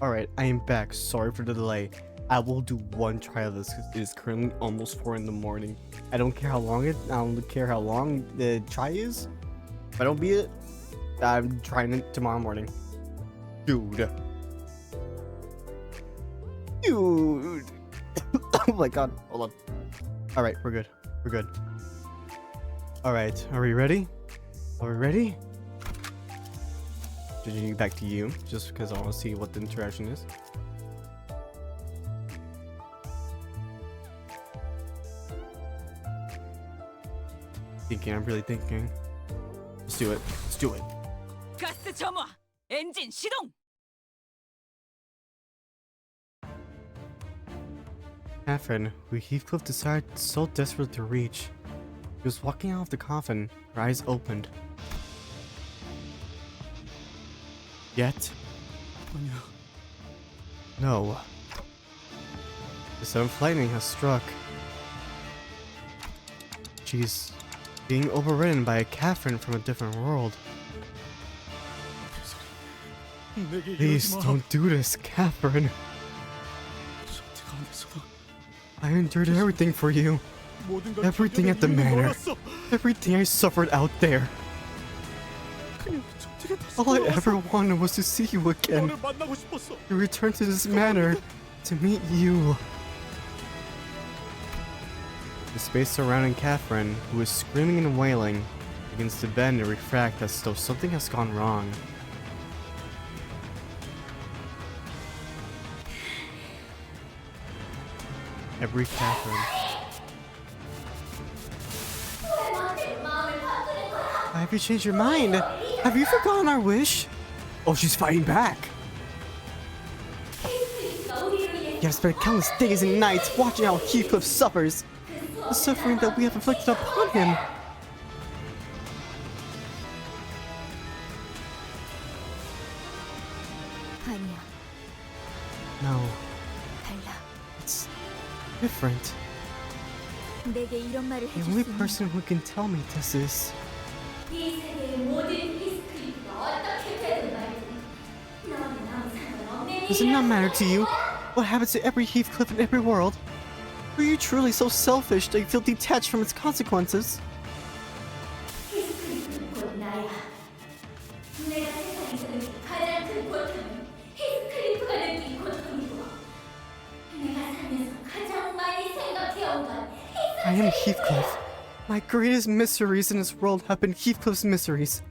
Alright, I am back. Sorry for the delay. I will do one try of this because it is currently almost 4 in the morning. I don't care how long the try is. If I don't beat it, I'm trying it tomorrow morning. Dude. Oh my god. Hold on. Alright, we're good. We're good. Alright, are we ready? Are we ready? Changing back to you, just because I want to see what the interaction is. I'm really thinking. Let's do it. Let's do it. 가스 점화! 엔진 시동! Catherine, who Heathcliff decided so desperate to reach. He was walking out of the coffin, her eyes opened. Yet... No. The seventh lightning has struck. She's being overridden by a Catherine from a different world. Please don't do this, Catherine. I endured everything for you. Everything at the manor. Everything I suffered out there. All I ever wanted was to see you again. To return to this manor. To meet you. The space surrounding Catherine, who is screaming and wailing, begins to bend and refract as though something has gone wrong. Every Catherine. Have you changed your mind? Have you forgotten our wish? Oh, she's fighting back. You have spent countless days and nights watching how Heathcliff suffers. The suffering that we have inflicted upon him. No. It's different. The only person who can tell me this is... Does it not matter to you what happens to every Heathcliff in every world? Are you truly so selfish that you feel detached from its consequences? I am Heathcliff. My greatest miseries in this world have been Heathcliff's miseries.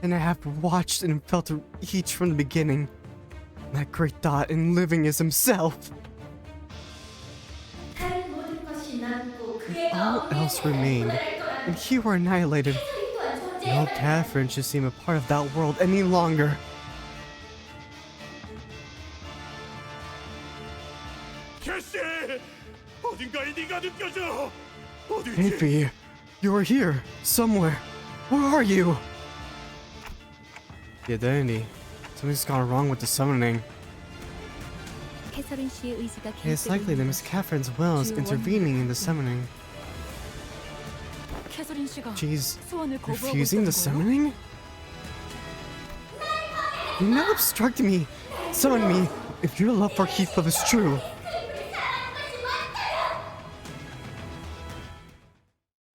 And I have watched and felt each from the beginning. That great thought in living is himself. If all else remained, and he were annihilated, no Catherine should seem a part of that world any longer. Envy, you are here, somewhere. Where are you? The identity. Something's gone wrong with the summoning. It's likely that Miss Catherine's will is intervening in the summoning. She's refusing the summoning? Do not obstruct me! Summon me, if your love for Heathcliff is true.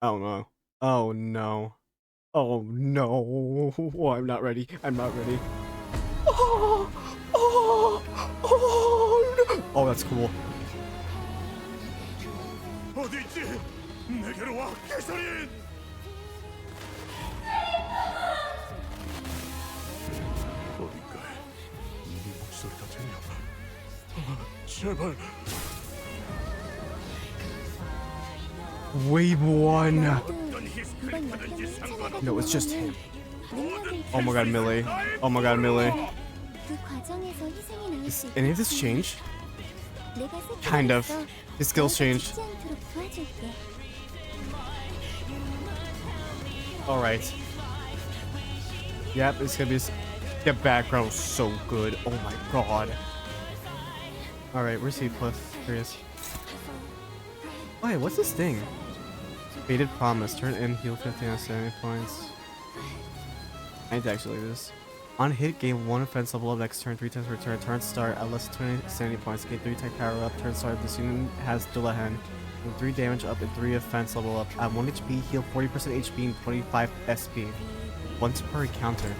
Oh no. Oh no. Oh no. Oh, I'm not ready. I'm not ready. Oh, oh, oh, no. Oh, that's cool. Wave 1. No, it's just him. Oh my god, Millie. Oh my god, Millie. Is any of this change? Kind of. His skills changed. Alright. Yep, it's gonna be... The background is so good. Oh my god. Alright, where's Heathcliff? Here he is. Wait, what's this thing? Faded promise. Turn in, heal 15 out of 70 points. I need to actually do this. On hit, gain 1 offense level up next turn 3 times per turn. Turn start at less than 20 sanity points. Gain 3 attack power up. Turn start, this unit has dual hand. 3 damage up and 3 offense level up. At 1 HP, heal 40% HP and 25 SP. Once per encounter.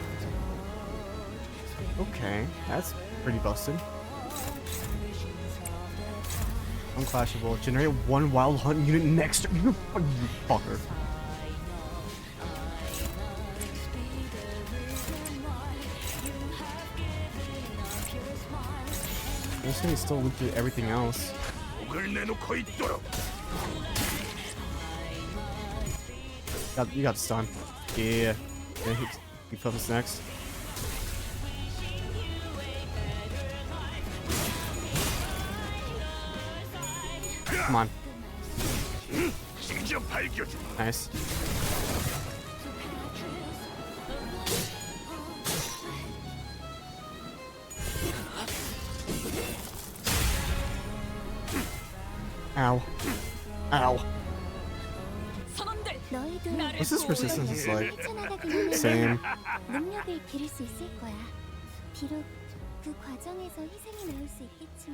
Okay, that's pretty busted. Unclashable. Generate 1 wild hunt unit next turn. You fucker. I'm just gonna still look through everything else. You got stun. Yeah. He focus next. Come on. Nice. Ow. Ow. What's this resistance is like? Same.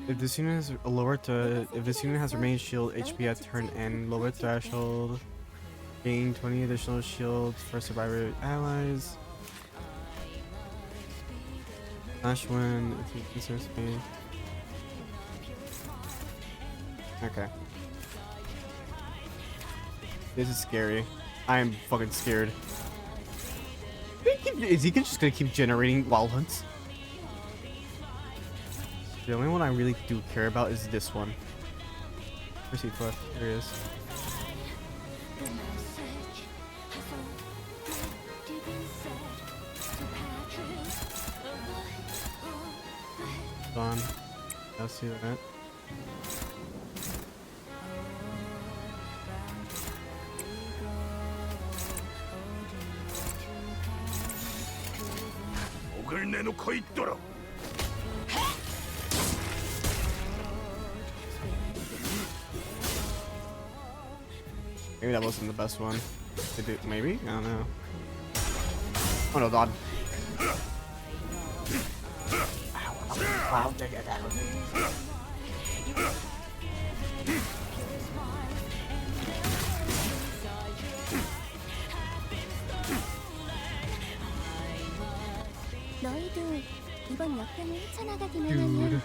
If this unit has a lower if this unit has remaining shield HP at turn end, lower threshold, gain 20 additional shields for survivor allies. Flash win if you consider Spain. Okay. This is scary. I am fucking scared. Is he just gonna keep generating wild hunts? The only one I really do care about is this one. Where's he left? There he is. Done. I'll see that. Maybe that wasn't the best one. Maybe? I don't know. Oh no, God. Wow, take it down. Dude.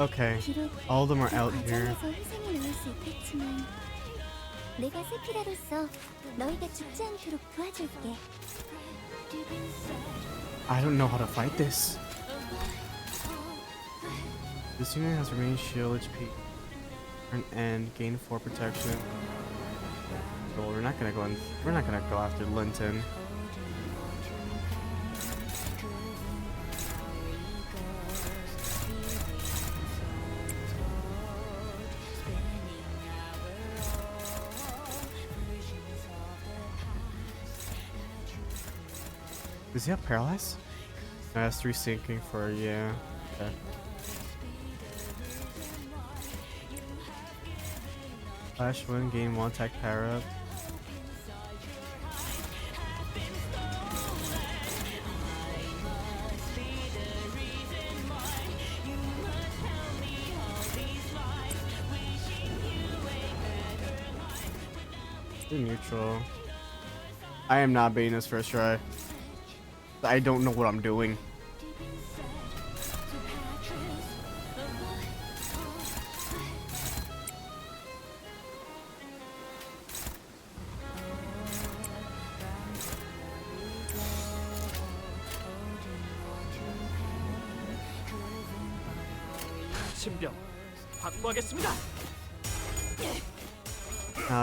Okay, all of them are out here. I don't know how to fight this. This unit has remaining shield HP. Turn end, gain 4 protection. Well, we're not gonna go after Linton. Does he have paralyzed? No, that's 3 sinking for, yeah. Okay. Flash win, gain 1 attack power up. Still neutral. I am not beating this first try. I don't know what I'm doing.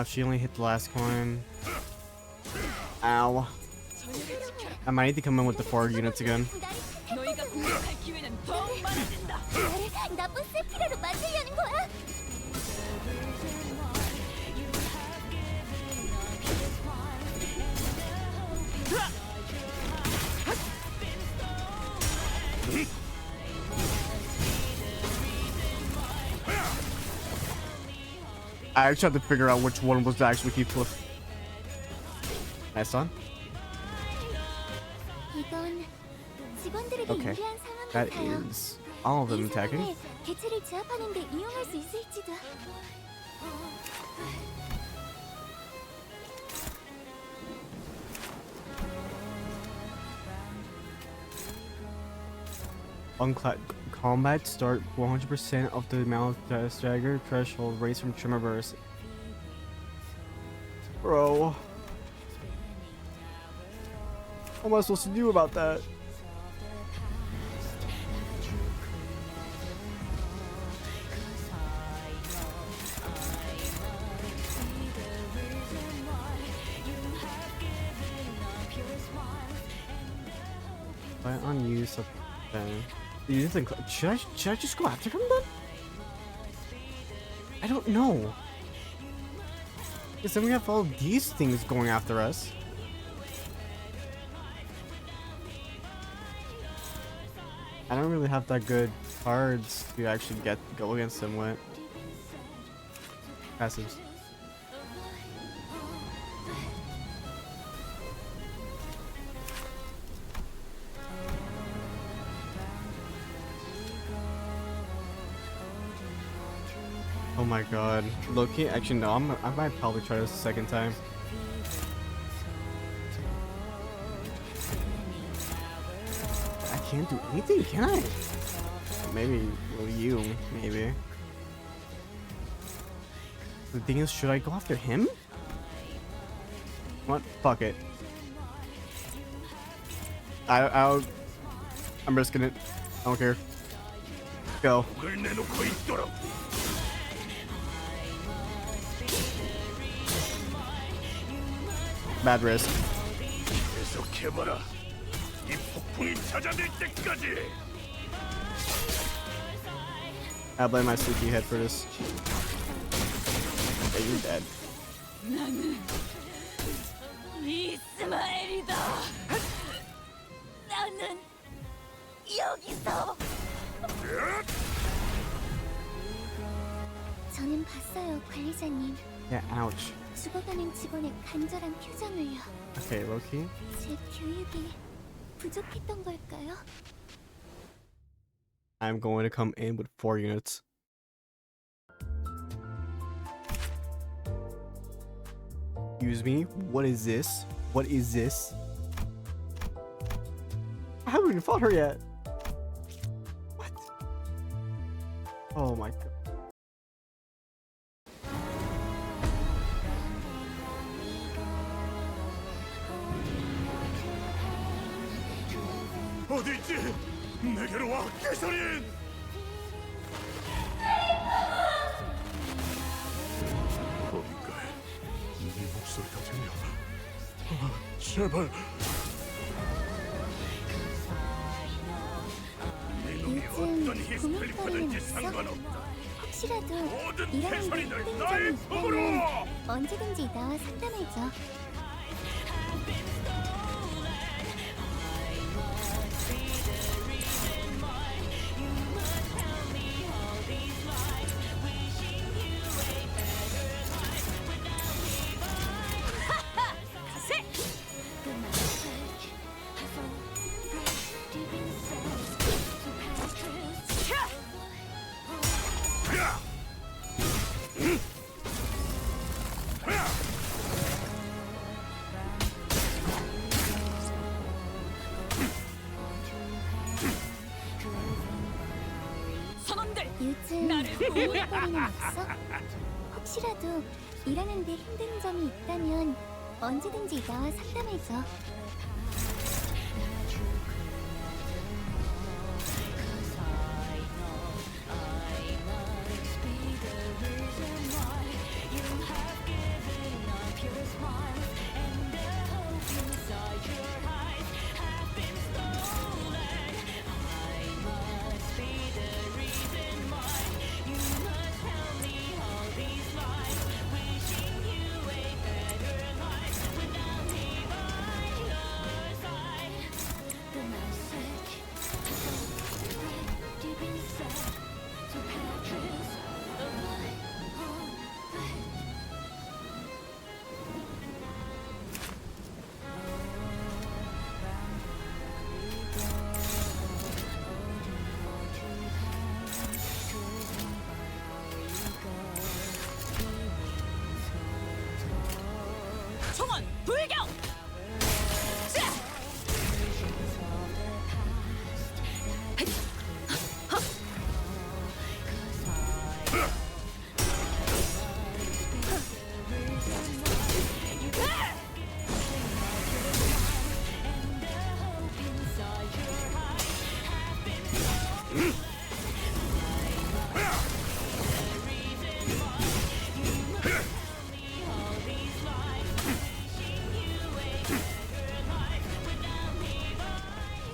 She only hit the last coin. Ow. I might need to come in with the 4 units again. I actually have to figure out which one was to actually keep with. Nice on. 이건 직원들에게 Okay, 유리한 상황 that 같아요. is all of them 이 attacking. 상황을 개체를 제압하는 데 이용할 수 있을지도. Combat start 100% of the amount of stagger threshold raised from trimmer burst. Bro, what am I supposed to do about that? Plan on use of then. Should I just go after him then? I don't know. Because then we have all these things going after us. I don't really have that good cards to actually go against him with. Passives. Oh my god. Loki, actually no, I might probably try this a second time. I can't do anything, can I? Maybe, well, you, maybe. The thing is, should I go after him? What? Fuck it. I'm risking it. I don't care. Go. Bad risk. I blame my sleepy head for this. Okay, you're dead. 나는 이스마엘이다. 나는 여기서. 저는 봤어요, 관리자님. Yeah, ouch. 죽어가는 직원의 간절한 표정을요. Okay, Loki. 제 교육이 부족했던 걸까요? I'm going to come in with 4 units. Excuse me? What is this? What is this? I haven't even fought her yet. What? Oh my god. 어디 있지? 내게로 와, 개소린! 어딘가에 네 목소리가 들려. 제발. 네 놈이 어떤 히스테리파든지 상관없다. 혹시라도 모든 일하는 데 개소리들 힘든 나의 점이 품으로! 있다면 언제든지 나와 상담해줘. 요즘 고민거리는 없어? 혹시라도 일하는 데 힘든 점이 있다면 언제든지 나와 상담해줘.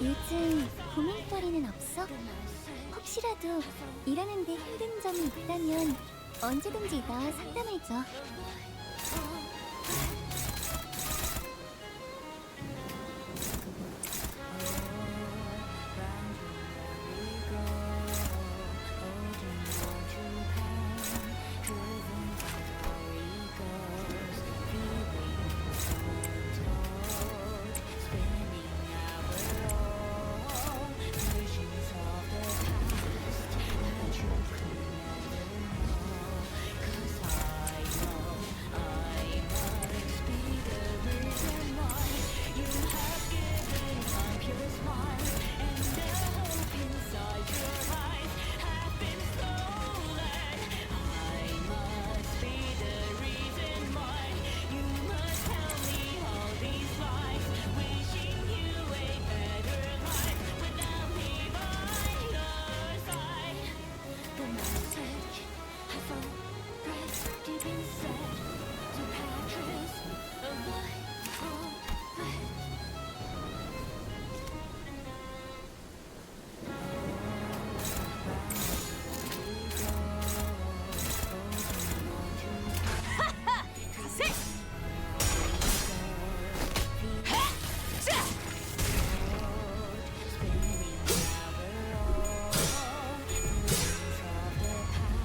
요즘 고민거리는 없어? 혹시라도 일하는데 힘든 점이 있다면 언제든지 나와 상담해줘.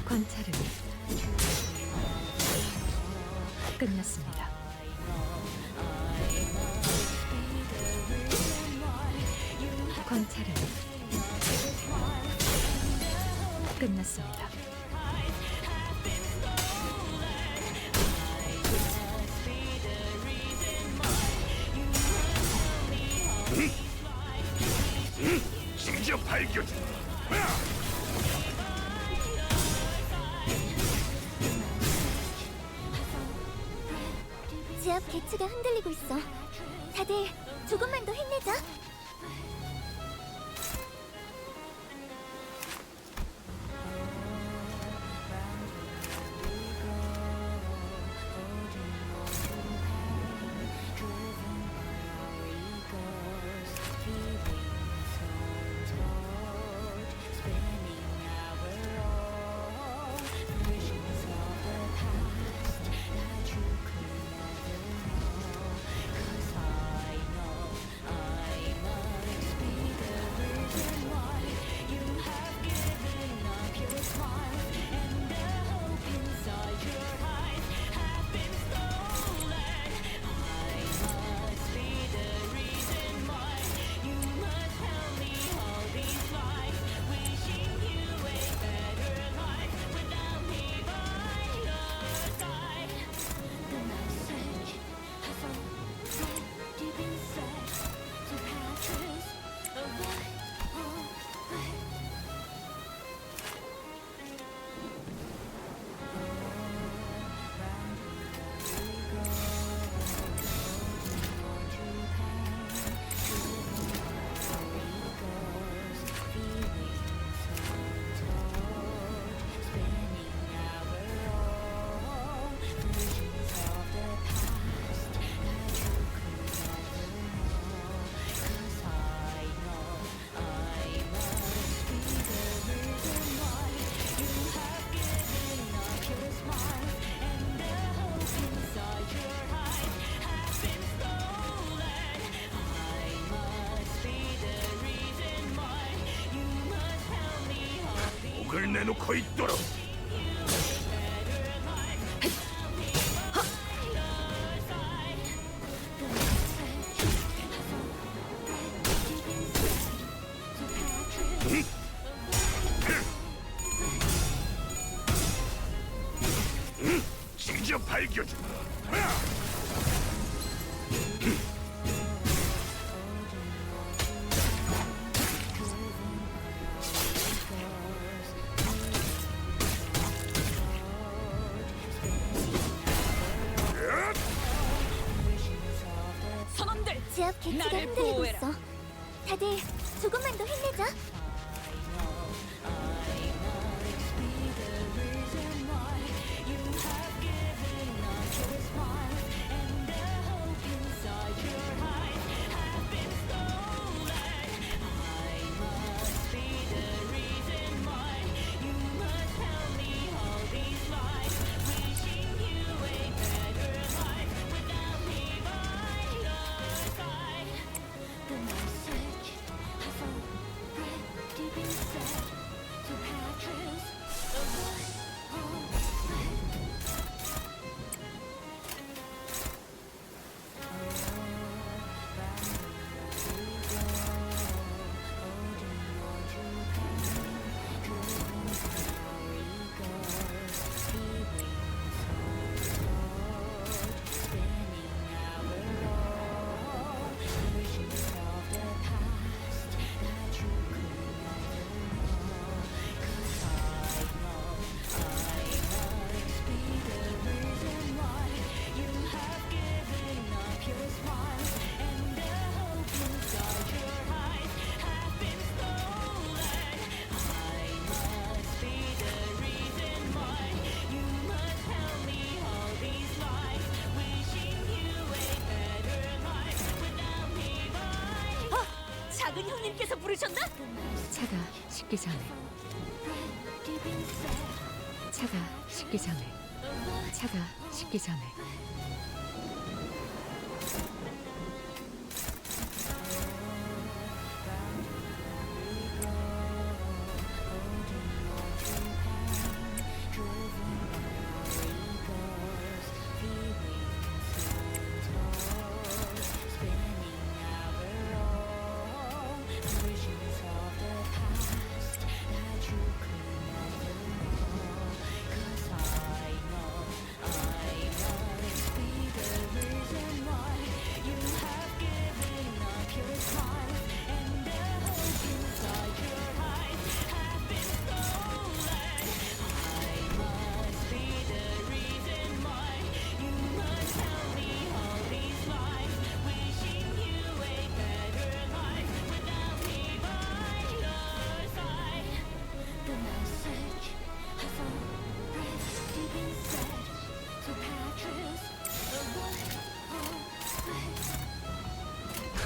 관찰은 끝났습니다. 관찰은 끝났습니다. 직접 밝혀주마. 지압 개츠가 흔들리고 있어. 다들 조금만 더 힘내자. 목을 내놓고 있도록. 직접 밝혀주마. 개체가 나를 흔들리고 보호해라. 있어. 다들 조금만 더 힘내자. 작은 형님께서 부르셨나? 차가 식기 전에. 차가 식기 전에. 차가 식기 전에.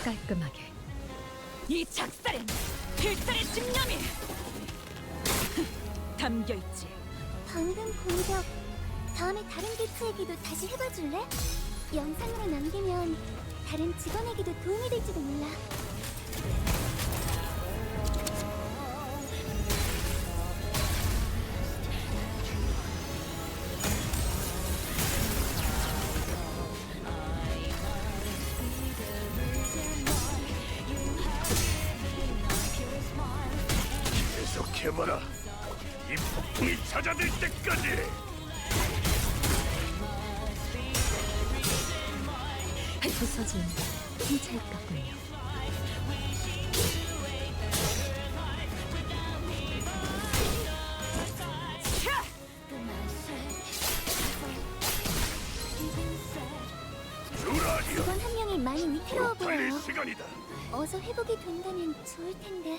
깔끔하게. 이 작살엔 필살의 집념이 담겨 있지. 방금 공격 다음에 다른 개체에게도 다시 해봐줄래? 영상으로 남기면 다른 직원에게도 도움이 될지도 몰라. 계속해봐라. 이 폭풍이 잦아들 때까지. 부서진 흰차일 같군요. 주라리야. 직원 한 명이 많이 위태로워 빨리 보여. 시간이다. 어서 회복이 된다면 좋을 텐데.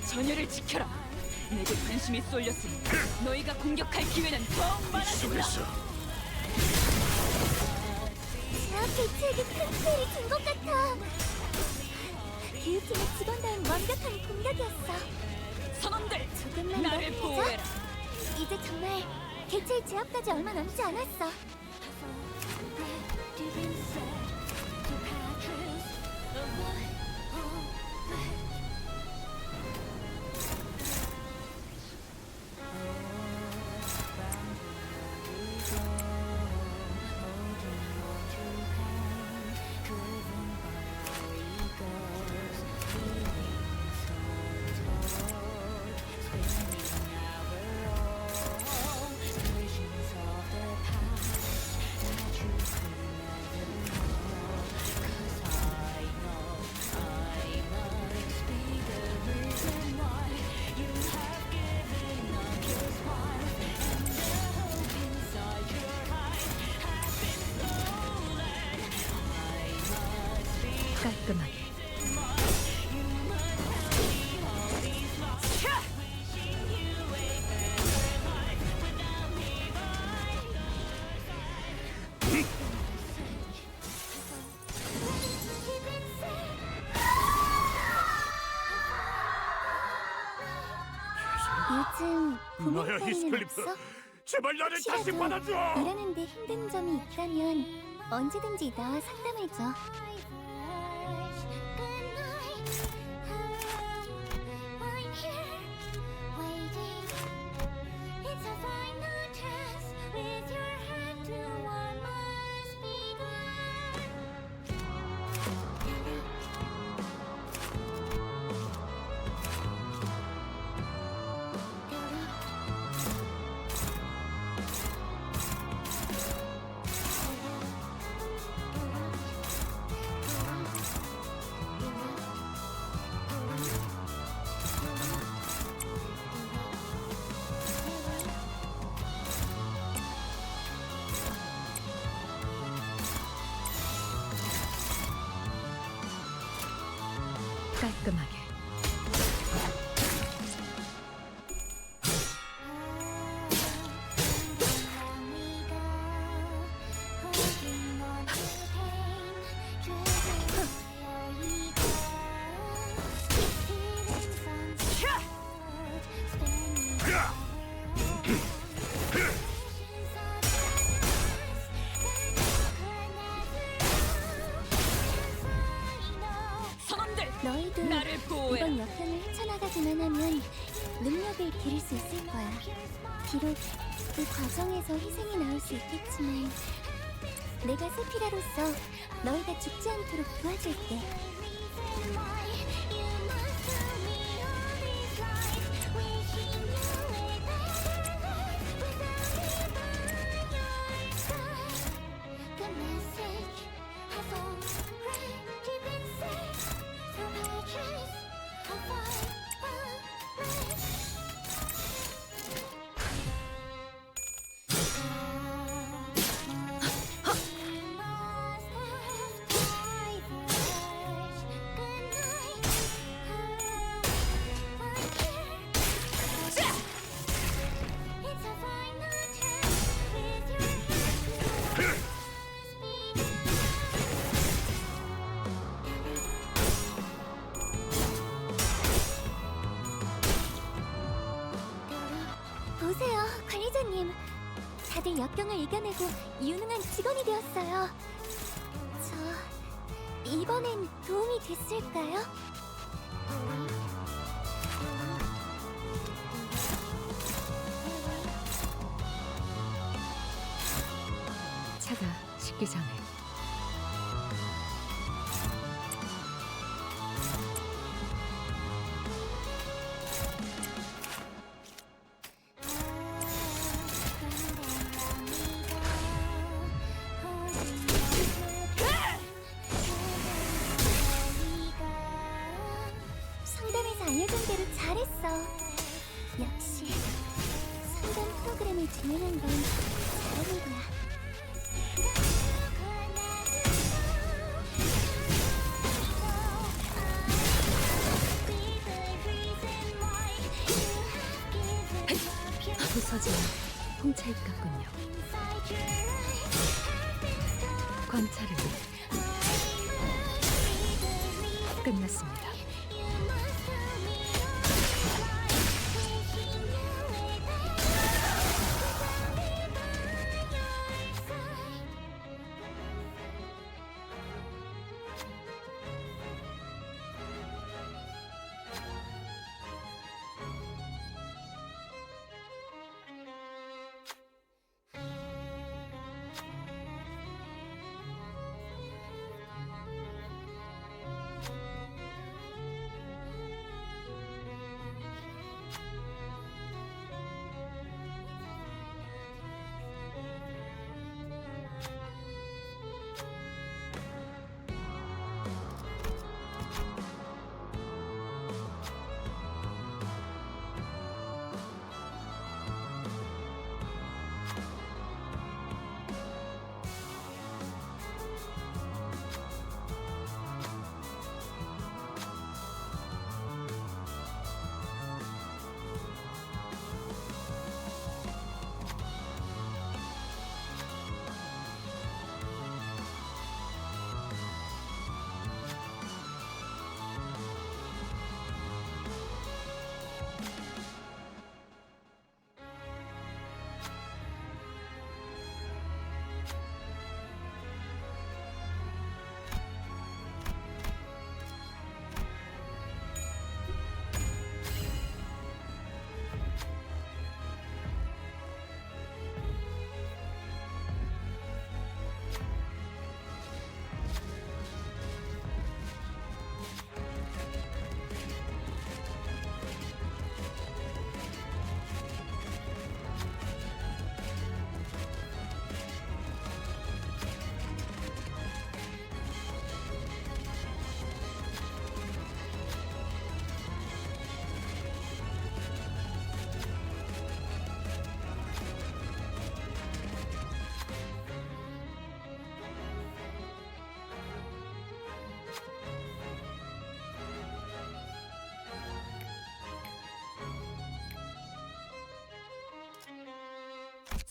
전열을 지켜라. 내게 관심이 쏠렸으니 너희가 공격할 기회는 더욱 많아진다. 속에서 제압 개체에게 큰 피해를 준 것 같아. 교육팀의 직원다운 완벽한 공격이었어. 선원들, 조금만 더 나를 힘내자. 보호해라. 이제 정말 개체의 제압까지 얼마 남지 않았어. 요즘 나야 고민거리는 히스클리프. 없어? 제발 나를 다시 혹시라도 받아줘. 일하는데 힘든 점이 있다면 언제든지 나와 상담해줘. 깔끔하게. 선원들 너희도 나를 보호해. 이번 역경을 헤쳐나가기만 하면 능력을 기를 수 있을 거야. 비록 그 과정에서 희생이 나올 수 있겠지만 내가 세피라로서 너희가 죽지 않도록 도와줄게. 보세요, 관리자님. 다들 역경을 이겨내고 유능한 직원이 되었어요. 저 이번엔 도움이 됐을까요? 차가 식기 전에. 상담에서 알려준 대로 잘했어. 역시 상담 프로그램을 진행한 건 잘하는 거야. 부서진 홍차잎 같군요. 관찰을 끝났습니다.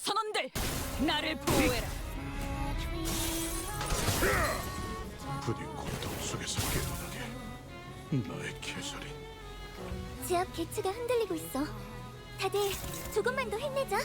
선원들, 나를 보호해라. 부디 고통 속에서 깨어나게. 나의 캐서린. 제압 개체가 흔들리고 있어. 다들 조금만 더 힘내자.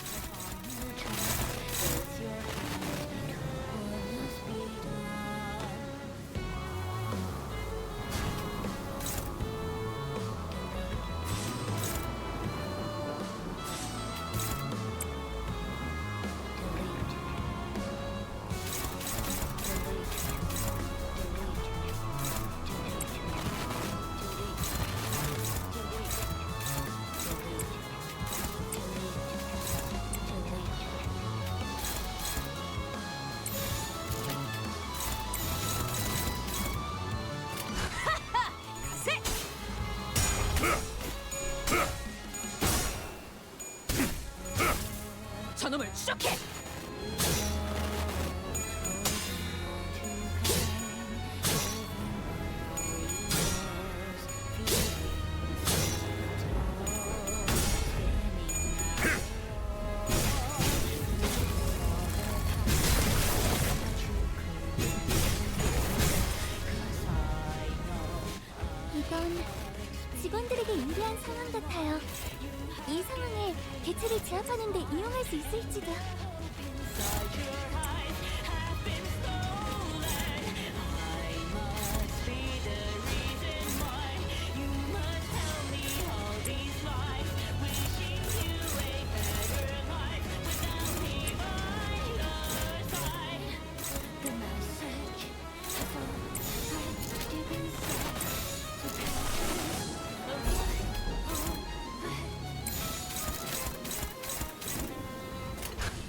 셋! 저놈을 추적해! 이건 직원들에게 유리한 상황 같아요. 이 상황에 개체를 제압하는 데 이용할 수 있을지도.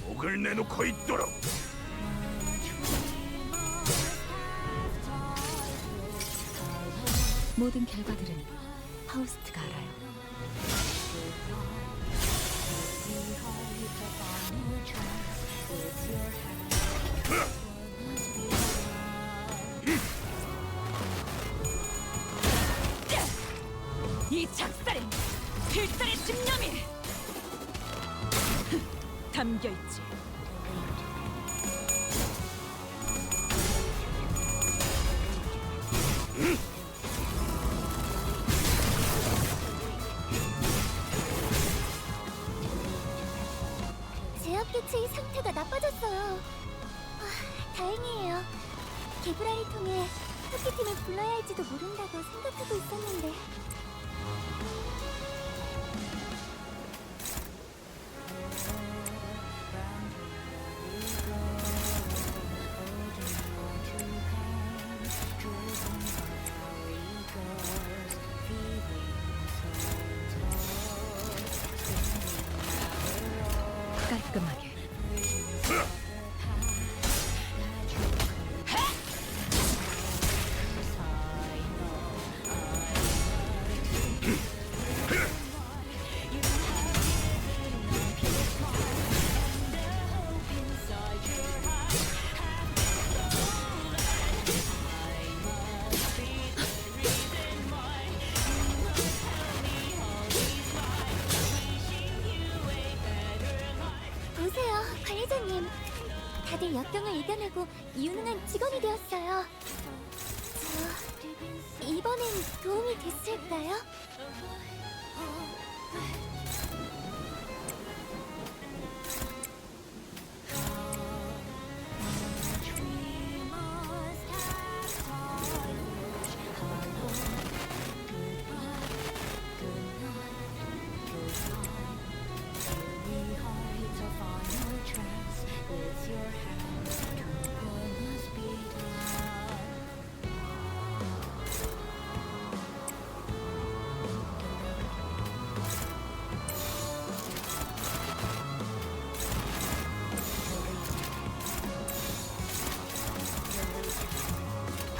목을 내놓고 있도록. 모든 결과들은 파우스트가 알아요. 이 작살엔 필살의 집념이 담겨있지. 제압 개체의 상태가 나빠졌어요. 다행이에요. 개브라를 통해 토끼팀을 불러야 할지도 모른다고 생각하고 있었는데. 깔끔하게. 보세요, 관리자님. 다들 역경을 이겨내고 유능한 직원이 되었어요. 이번엔 도움이 됐을까요?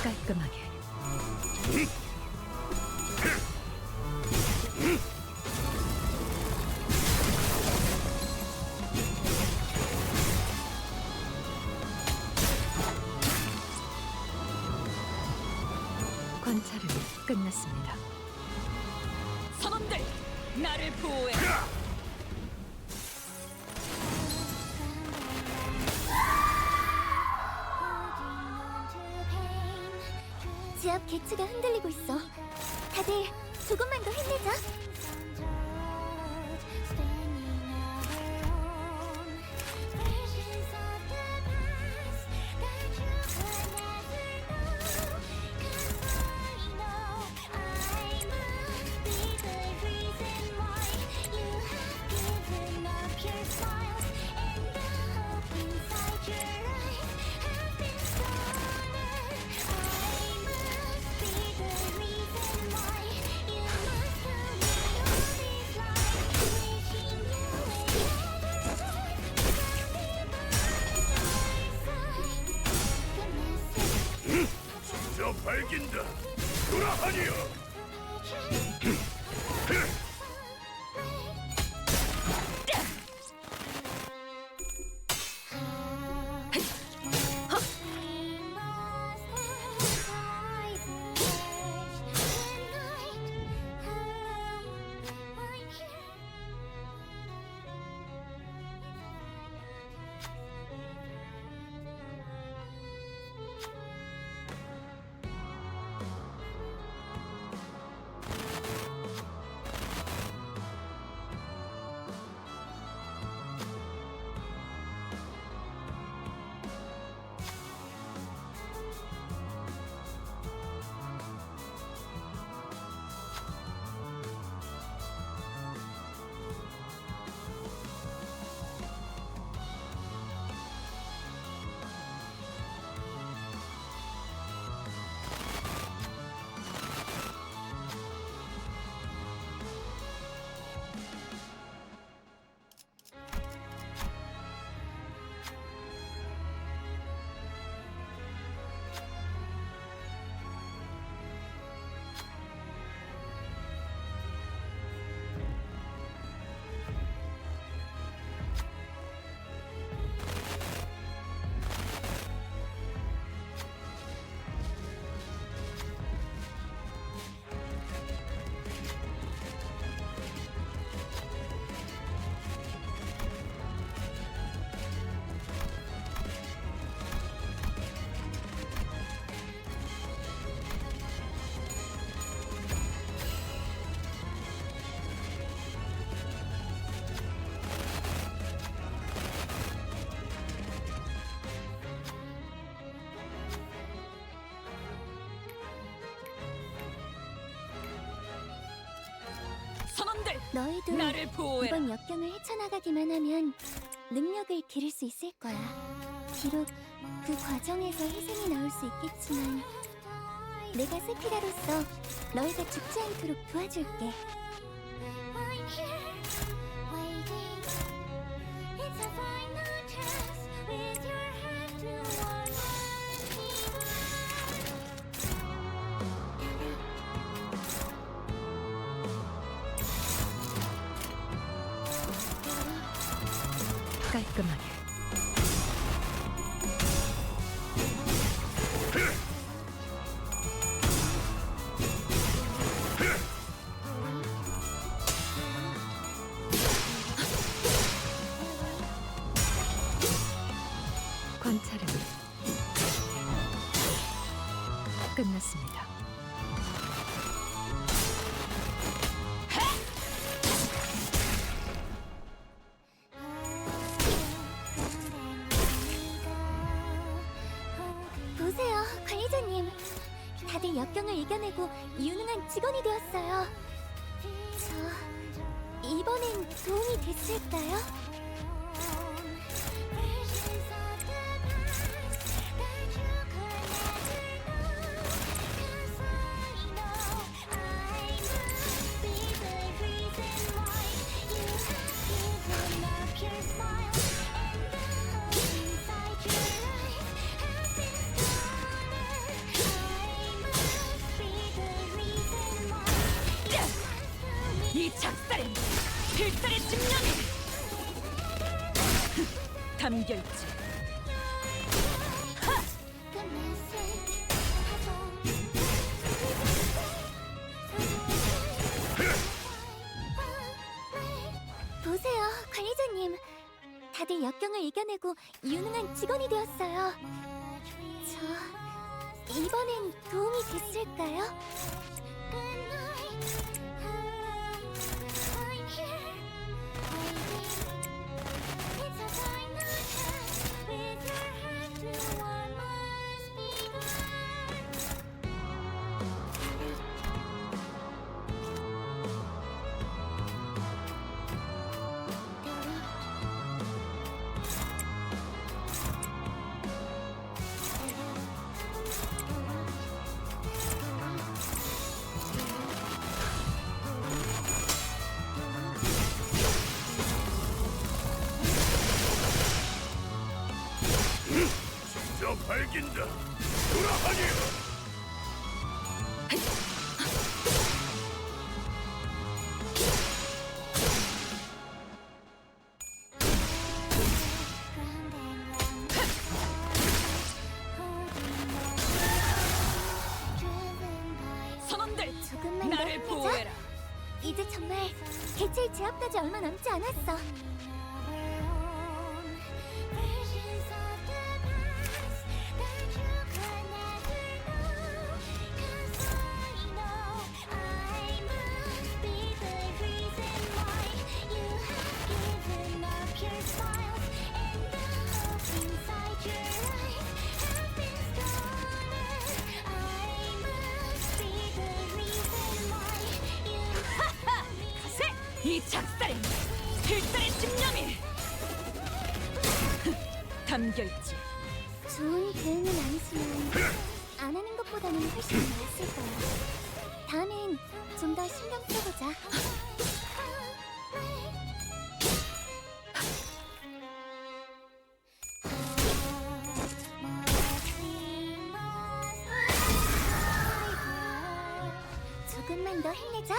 깔끔하게. 관찰은 끝났습니다. 선원들, 나를 보호해라. 옆 개츠가 흔들리고 있어. 다들 조금만 더 힘내자. 저 발긴다. 돌아하니여. 선원들, 너희도 나를 보호해라. 이번 역경을 헤쳐나가기만 하면 능력을 기를 수 있을 거야. 비록 그 과정에서 희생이 나올 수 있겠지만 내가 세피라로서 너희가 죽지 않도록 도와줄게. 깔끔하게. 관찰은 끝났습니다. 보세요, 관리자님. 다들 역경을 이겨내고 유능한 직원이 되었어요. 저 이번엔 도움이 됐을까요? 이 작살엔 필살의 집념이 담겨있지. 보세요, 관리자님. 다들 역경을 이겨내고 유능한 직원이 되었어요. 이번엔 도움이 됐을까요? 저 밝긴다. 돌아하니여. 선원들, 조금만 더 나를 힘내자. 보호해라. 이제 정말 개체의 제압까지 얼마 남지 않았어. 가세! 이 작살엔 필살의 집념이 담겨있지. 좋은 대응은 아니지만 안 하는 것보다는 훨씬 나았을 거야. 다음엔 좀 더 신경 써보자. 조금만 더 힘내자.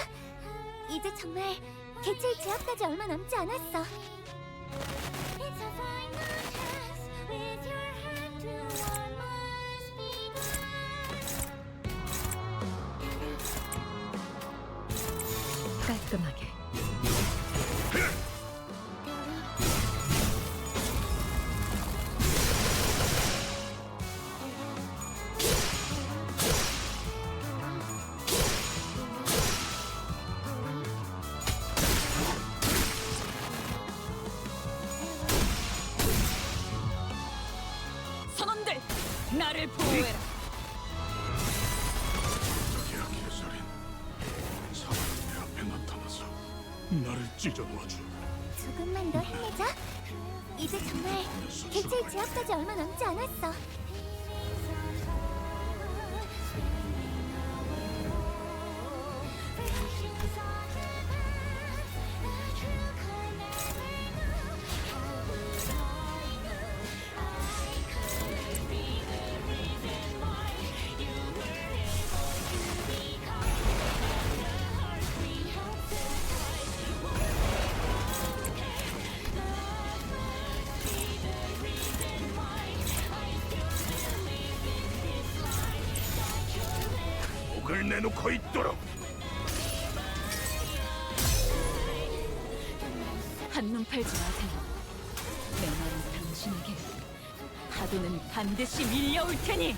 이제 정말 개체의 제압까지 얼마 남지 않았어. 깔끔하게. 선원들, 나를 보호해라. 야 개살인. 사람이 내 앞에 나타나서 나를 찢어놓아줘. 조금만 더 힘내자. 이제 정말 개체의 제압까지 얼마 남지 않았어. 목을 내놓고 있도록. 한눈 팔지 마세요. 내 말은 당신에게 파도는 반드시 밀려올 테니.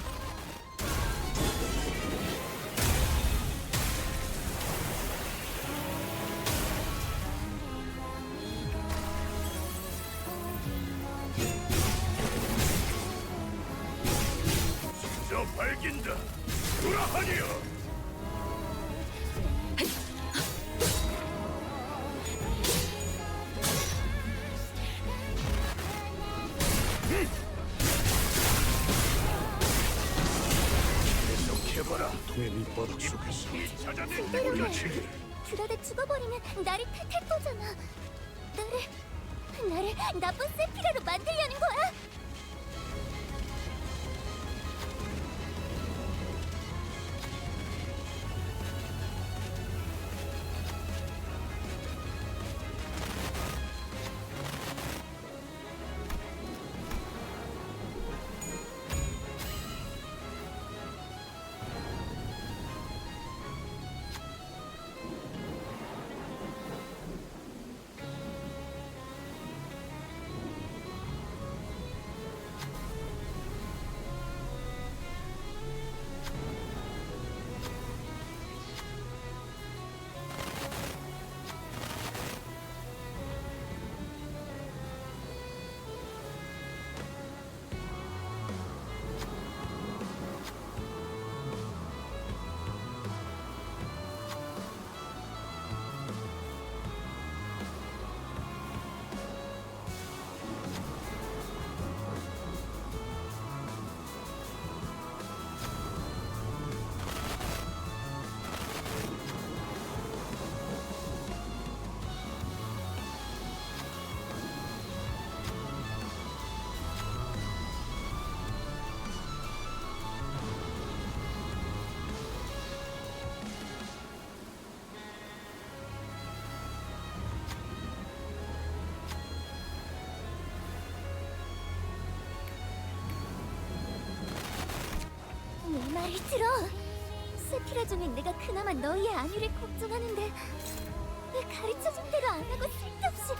저 밝긴다. 돌아하니여. 계속해봐라. 동의 밑바닥 속에서 이 찾아낸 물려치기. 그러다 죽어버리면 나를 탓할 거잖아. 나를 나쁜 세피라로 만들려는 거야? 잘 들어. 세피라 중에 내가 그나마 너희의 안위를 걱정하는데 왜 가르쳐준 대로 안 하고 쓸데없이.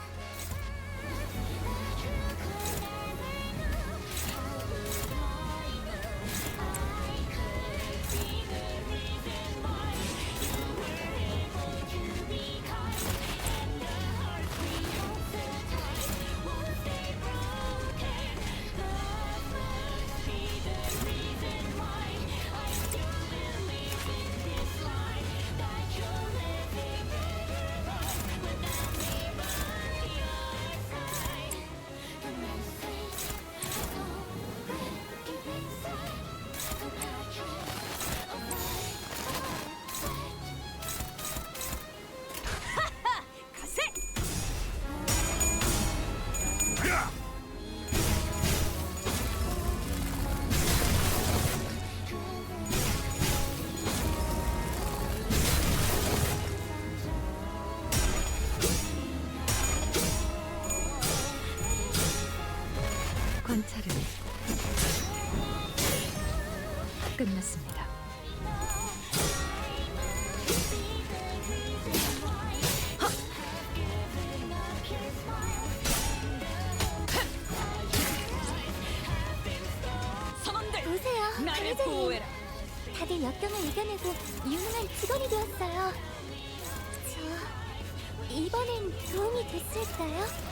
관찰은 끝났습니다. 선원들, 보세요, 나를 관리자님. 보호해라. 다들 역경을 이겨내고 유능한 직원이 되었어요. 저 이번엔 도움이 됐을까요?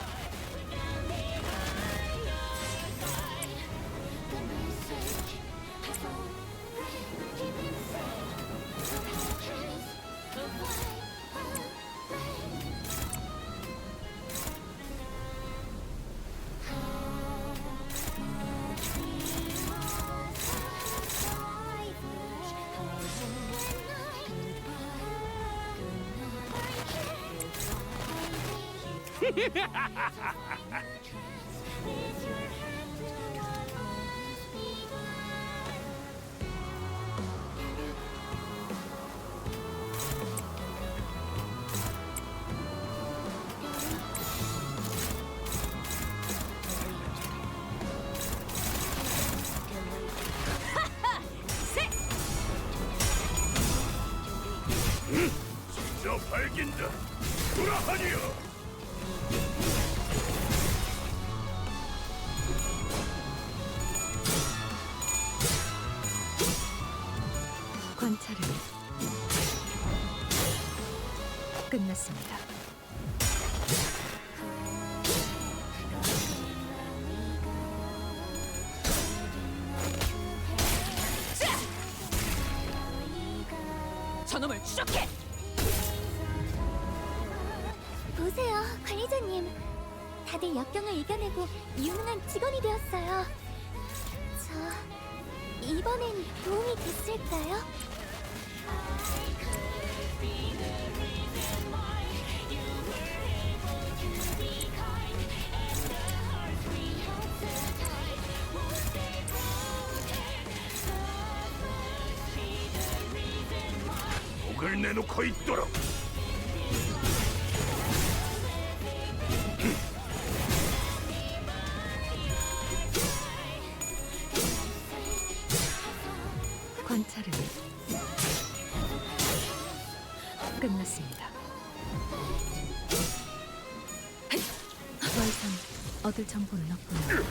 진짜 밝긴다. 돌아하니여. 관찰은 끝났습니다. 저놈을 추적해. 보세요, 관리자님. 다들 역경을 이겨내고 유능한 직원이 되었어요. 저 이번엔 도움이 됐을까요? 목을 내놓고 있도록. 관찰은 끝났습니다. 더 이상 얻을 정보는 없군요.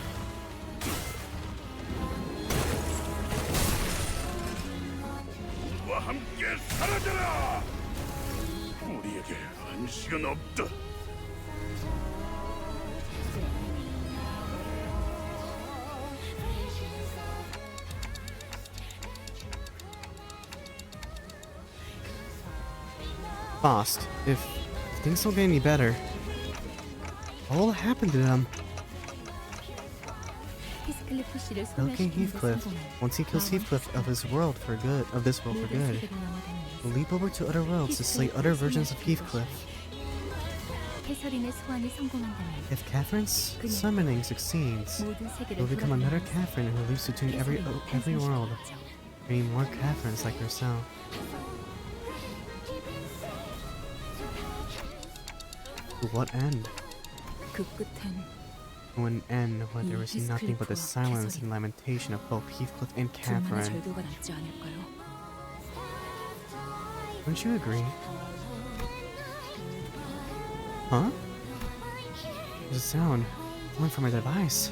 우리와 함께 사라져라. 우리에게 안식은 없다. Fast, if things don't get any better, what will happen to them? 히스클리프 씨를 Milking 소멸시키는 데 Heathcliff, 성공한 once he kills Heathcliff of his world for good, of this world for 모든 good, 세계를 넘어다니는 will leap over to other worlds to slay other versions of Heathcliff. 해설인의 소환이 성공한다면 If Catherine's summoning succeeds, 모든 세계를 will become another 돌아다니면서 Catherine who lives between every 해설인을 world, 탄생시키겠죠. bringing more Catherines like herself. To what end? 그 끝엔 To an end where there 이 was nothing but the 히스클리프와 silence 캐서린. and lamentation of both Heathcliff and 둘만의 Catherine. 절교가 남지 않을까요? Don't you agree? Huh? There's a sound coming from my device.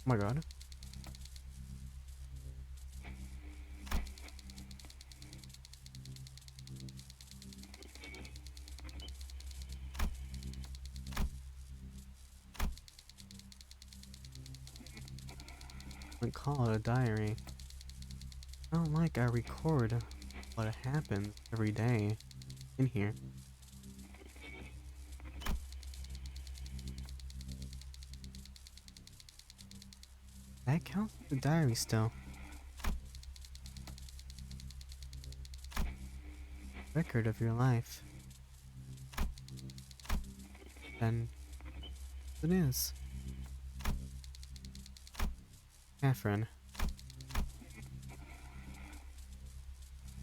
Oh my god. I call it a diary. I don't like I record what happens every day in here. That counts as a diary still. Record of your life. Then it is. Catherine.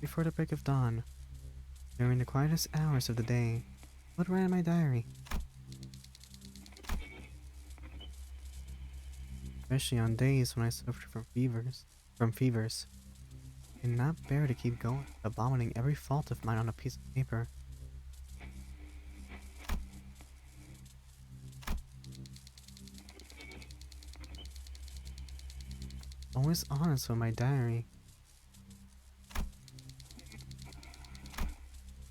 Before the break of dawn, during the quietest hours of the day, I would write in my diary. Especially on days when I suffered from fevers, and not bear to keep going, abominating every fault of mine on a piece of paper. Always honest with my diary.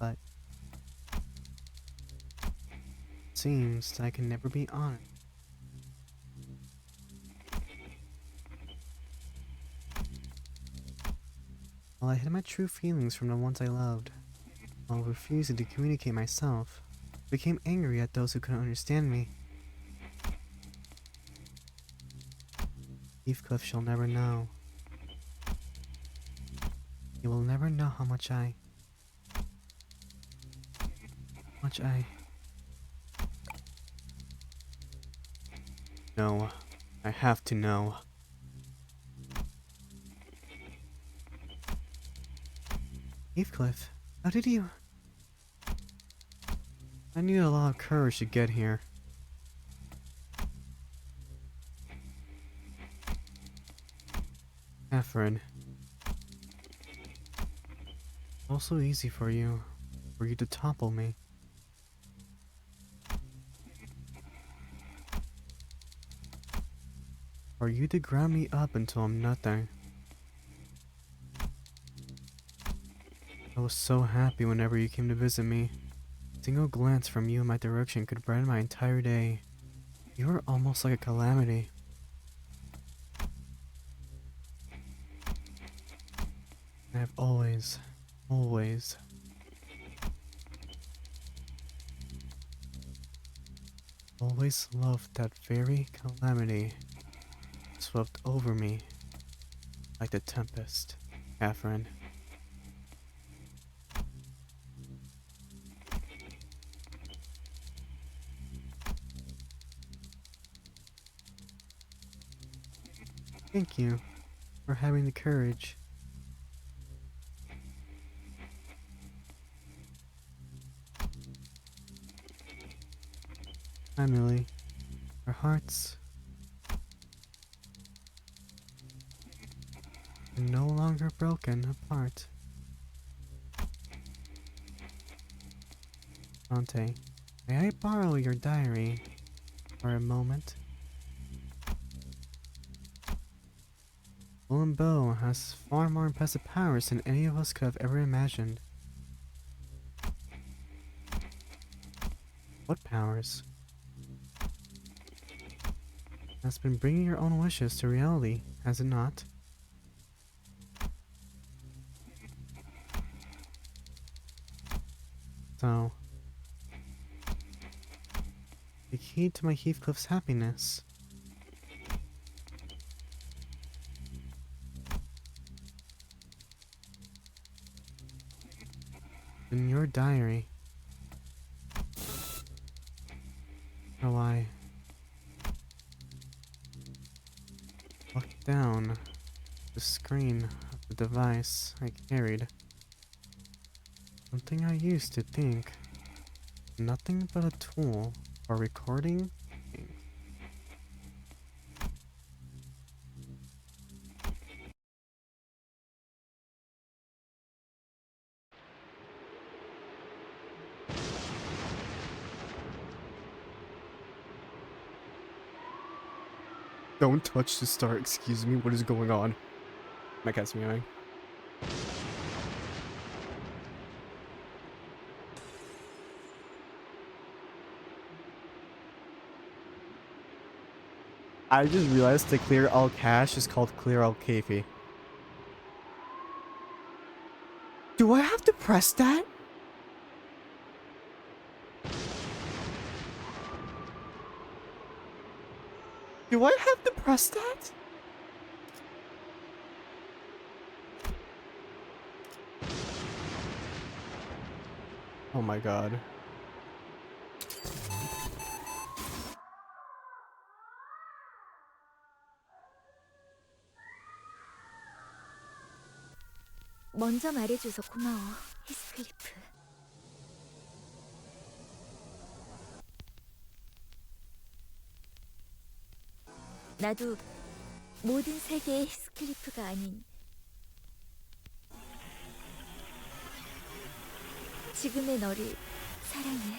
But it seems that I can never be honest. While I hid my true feelings from the ones I loved, while refusing to communicate myself, I became angry at those who couldn't understand me. Heathcliff shall never know. He will never know how much I... No, I have to know. Heathcliff, how did you... I need a lot of courage to get here. Catherine. Also easy for you to topple me. For you to ground me up until I'm nothing. I was so happy whenever you came to visit me. A single glance from you in my direction could brighten my entire day. You were almost like a calamity. I have always loved that very calamity swept over me like the tempest, Catherine. Thank you for having the courage. Emily, our hearts are no longer broken apart. Dante, may I borrow your diary for a moment? Limbo has far more impressive powers than any of us could have ever imagined. What powers? Has been bringing your own wishes to reality, has it not? So, the key to my Heathcliff's happiness. In your diary. How I looked down the screen of the device I carried. Something I used to think. Nothing but a tool for recording. Don't touch the star. Excuse me, what is going on? My cat's meowing. I just realized the clear all cache is called clear all Kafi. Do I have to press that? Do I have to press that? Oh my god. 먼저 말해줘서 고마워, 히스클리프. 나도 모든 세계의 히스클리프가 아닌 지금의 너를 사랑해.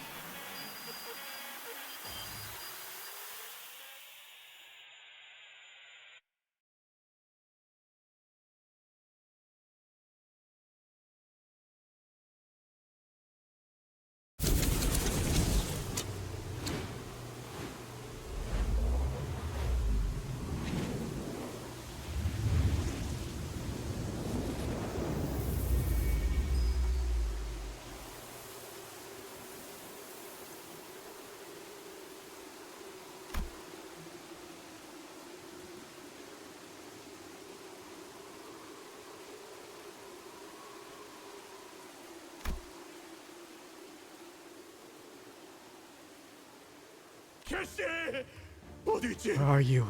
Where are you?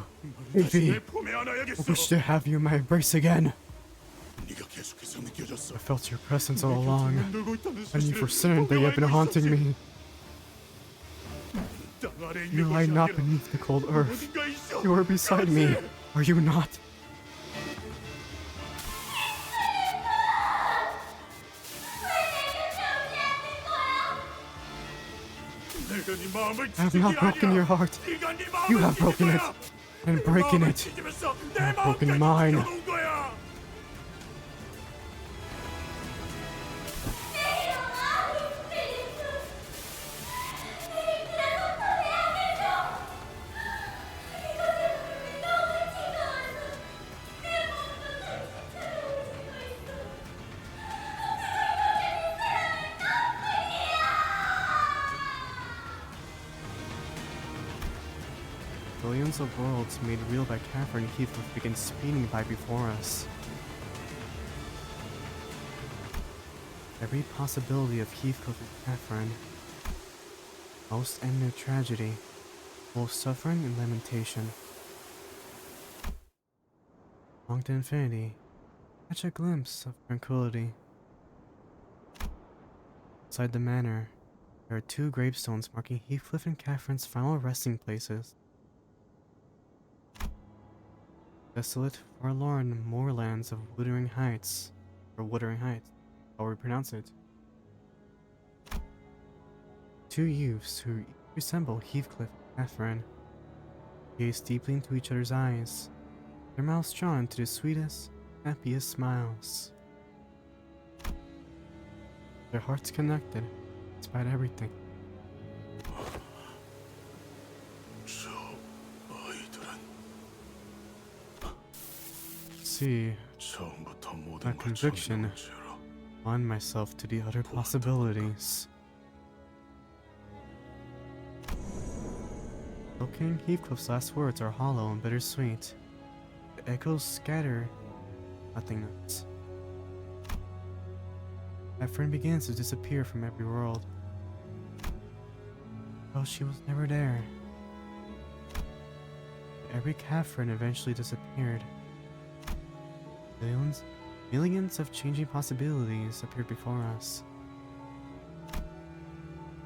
Evie, I wish to have you in my embrace again. I felt your presence all along. I knew for certain that you have been haunting me. You lie not beneath the cold earth. You are beside me, are you not? I have not broken your heart. You have broken it. And breaking it, I have broken mine. Billions of worlds made real by Catherine Heathcliff begin speeding by before us. Every possibility of Heathcliff and Catherine. Most end in tragedy, full of suffering and lamentation. Long to infinity, catch a glimpse of tranquility. Inside the manor, there are 2 gravestones marking Heathcliff and Catherine's final resting places. Desolate, forlorn moorlands of Wuthering Heights, or Wuthering Heights, how we pronounce it. 2 youths who resemble Heathcliff and Catherine gaze deeply into each other's eyes, their mouths drawn to the sweetest, happiest smiles. Their hearts connected, despite everything. See, that conviction bind myself to the other possibilities. Though King Heathcliff's last words are hollow and bittersweet, the echoes scatter nothingness. Catherine begins to disappear from every world. Though she was never there. Every Catherine eventually disappeared. Millions of changing possibilities appeared before us.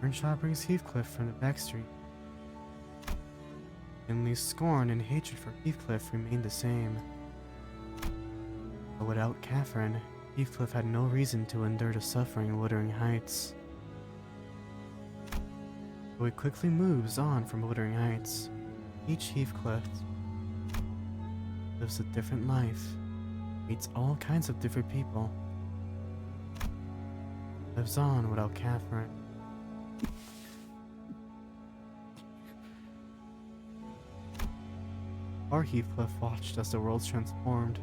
Earnshaw brings Heathcliff from the back street. Finley's scorn and hatred for Heathcliff remained the same. But without Catherine, Heathcliff had no reason to endure the suffering in Wuthering Heights. So he quickly moves on from Wuthering Heights. Each Heathcliff lives a different life, meets all kinds of different people, lives on without Catherine. Our Heathcliff watched as the world transformed.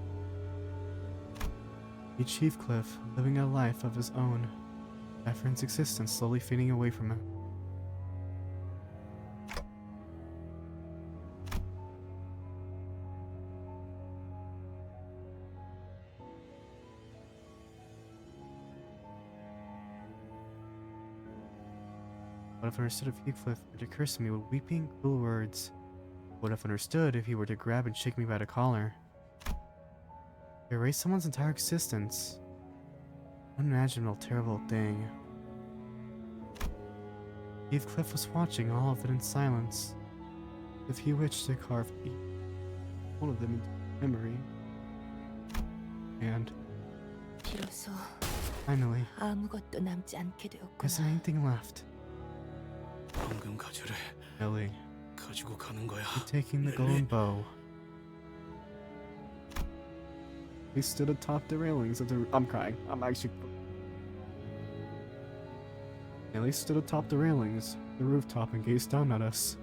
Each Heathcliff living a life of his own, Catherine's existence slowly fading away from him. Would have understood if Heathcliff were to curse me with weeping, cruel words. Would have understood if he were to grab and shake me by the collar. Erase someone's entire existence. Unimaginable, terrible thing. Heathcliff was watching all of it in silence. If he wished to carve one of them into memory. And 비로소 finally, 아무것도 남지 않게 isn't 되었구나. anything left. 황금 가지를 Ellie, 가지고 가는 거야. you're taking the golden bow. He stood atop the railings of the. I'm crying. I'm actually. Ellie stood atop the railings, the rooftop, and gazed down at us.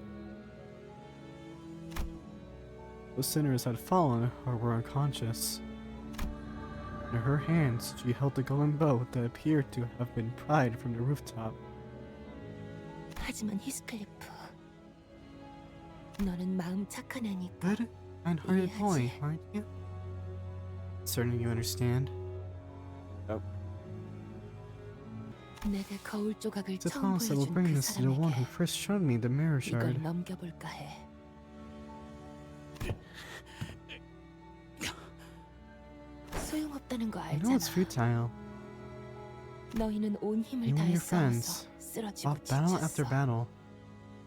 The sinners had fallen or were unconscious. In her hands, she held the golden bow that appeared to have been pried from the rooftop. 하지만 히스클리프, 너는 마음 착한 애니까 Good, kind-hearted boy, aren't you? Certainly you understand. 내게 거울 조각을 처음 Suppose I will 보여준 bring 그 this to the one who 사람에게 first showed me the mirror 이걸 shard. 넘겨볼까 해. 소용없다는 거 I know it's 알잖아. futile. 너희는 온 힘을 You and 다해 your 싸워서 friends 쓰러지고 fought battle after 지쳤어. battle,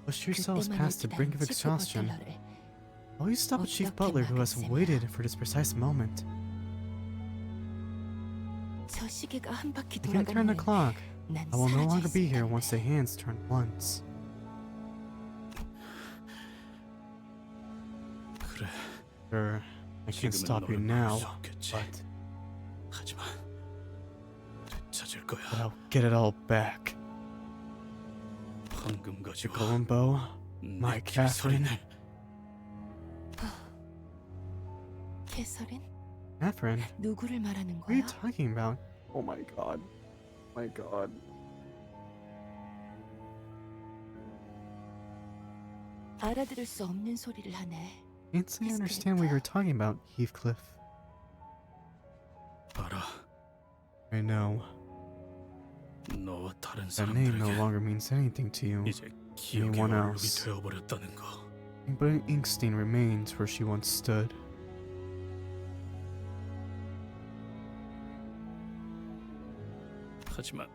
pushed yourselves 그때만을 past the brink of 기다린 치프 exhaustion. 버틀러를 Why you stop with Chief 어떻게 Butler who has 막았으면. waited for this precise moment? 저 시계가 한 바퀴 You can turn the 돌아가면 clock. 난 I will no 사라질 longer be here 생각을 once the 해. hands turn once. 그래. Sure, I can't 지금은 stop you 너를 now, 막을 수 없겠지. but 하지만 되찾을 거야. I'll get it all back. 황금 The 가지와 golden bow, 내 my Catherine. 개소리를 캐서린? Catherine, 누구를 말하는 what are you 거야? talking about? Oh my god. My god. 알아들을 수 없는 소리를 하네. Can't say I understand what you're talking about, Heathcliff. 알아. I know. 너와 다른 That name no 사람들에게 longer means anything to you. 이제 기억의 anyone 얼룩이 else. 되어버렸다는 거. But an ink stain remains where she once stood. 하지만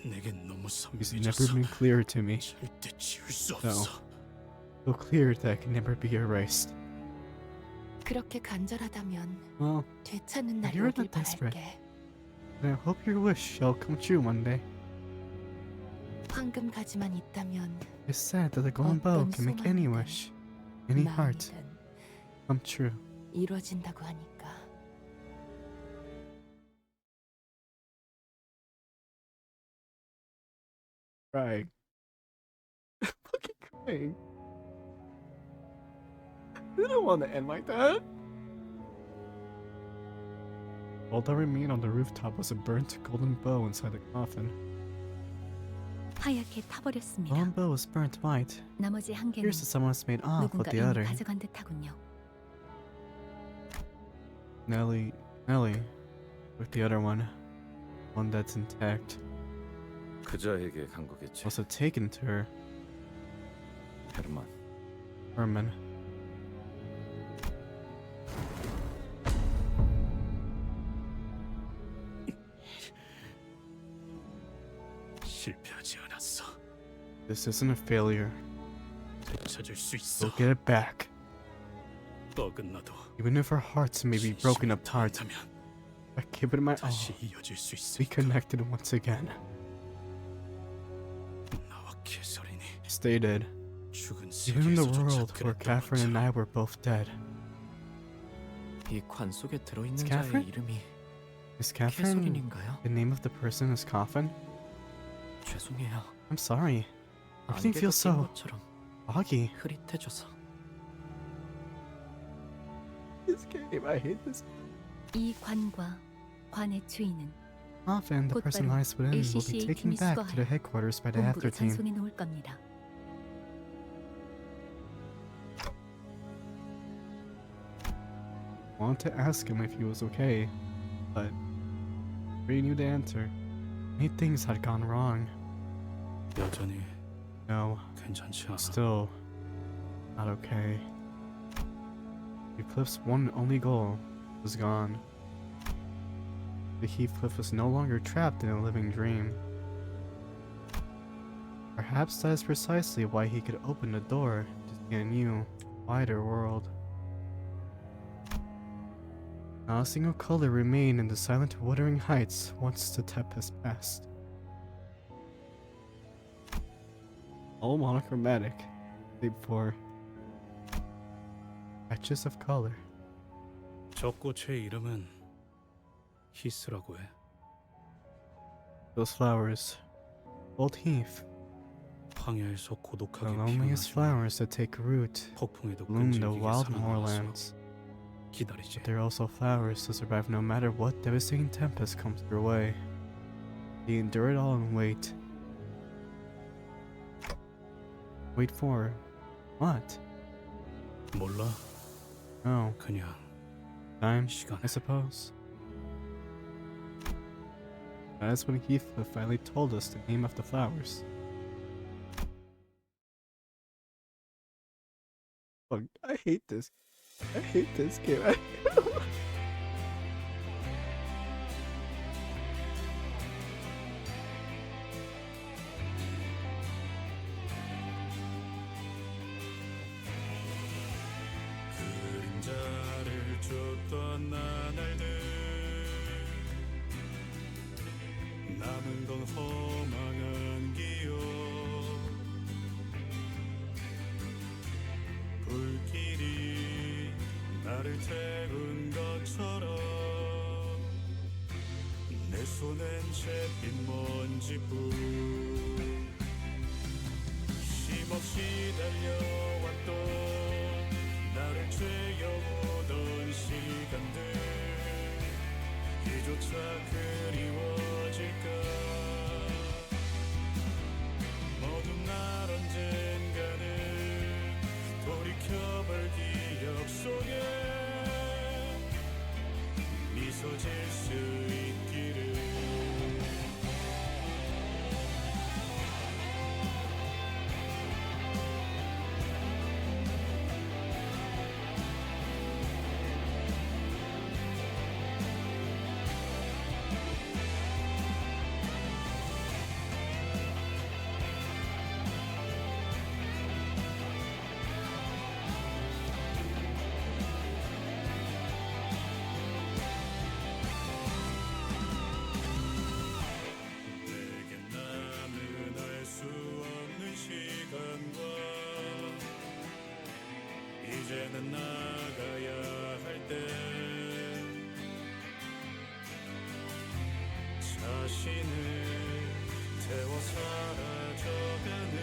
내겐 너무 It's never 선명해졌어. been clear to me. 절대 지울 수 No. 없어. So clear that it can never be erased. 그렇게 간절하다면 Well, 되찾는 if 날이 you're 오길 that desperate, 바랄게. then I hope your wish shall come true one day. 황금 가지만 있다면 It's said that the golden bow 어떤 can make any 소망이든 wish, any heart, 마음이든 come true. 이루어진다고 하니까. Crying. Fucking crying. I didn't want to end like that. All that remained on the rooftop was a burnt golden bow inside the coffin. 하얗게 The 타버렸습니다. golden bow was burnt white. 나머지 한 개는 Here's that someone has made off with 누군가 the 이미 other. 가져간 듯하군요. Nellie, with the other one that's intact, 그자에게 간 거겠지. must have taken to her. 헤르만. Herman. 실패하지 않았어. This isn't a failure. 되찾을 수 있어. We'll get it back. 어긋나도 Even if our hearts may be broken apart, 다면 I give it my all. 다시 이어질 수 We 있으니까. connected once again. 나와 캐서린이 Stated. 죽은 Even in the 세계에서조차 world where 그랬던 Catherine and I 것처럼 were both dead. 이 관 속에 들어있는 Is 자의 Catherine? 이름이 Is Catherine 캐서린인가요? the name of the person in his coffin? 죄송해요. I'm sorry. Everything 안개가 feels 낀 so 것처럼 foggy. 흐릿해져서. This game, I hate this. 이 관과 관의 주인은 Coffin, the person 곧바로 lies within, will be LCC의 taken 팀이 back to the 수거하여 headquarters by the 본부로 after team. 전송해 놓을 겁니다. Want to ask him if he was okay, but he knew the answer. Many things had gone wrong. 여전히 No, 괜찮지 않아. still not okay. Heathcliff's one and only goal was gone. The Heathcliff was no longer trapped in a living dream. Perhaps that is precisely why he could open the door to see a new, wider world. Not a single color remained in the silent wuthering heights once the tempest passed. All monochromatic, save for patches of color. 저 꽃의 이름은 히스라고 해. Those flowers, old heath, 황야에서 the 고독하게 loneliest 피어나지만 flowers that take root, 폭풍에도 bloom in the 끈질기게 wild 살아남아서 moorlands. 기다리지. They're also flowers to survive no matter what devastating tempest comes their way. They endure it all and wait. Wait for what? 몰라. Oh, 그냥 time, 시간. I suppose. That's when Heathcliff finally told us the name of the flowers. Fuck, I hate this. I hate this game. 그림자를 쫓던 나날들 남은 건 허망한 기억 불길이 나를 태운 것처럼 내 손엔 채핀 먼지뿐 쉼없이 달려왔던 나를 죄어오던 시간들 이조차 그리워질까 모든 날 언젠가는 돌이켜볼 기억 속에 미소 질 수 있기를 내게 남은 알 수 없는 시간과 이제는 나가야 할 때 자신을 태워 사라져가는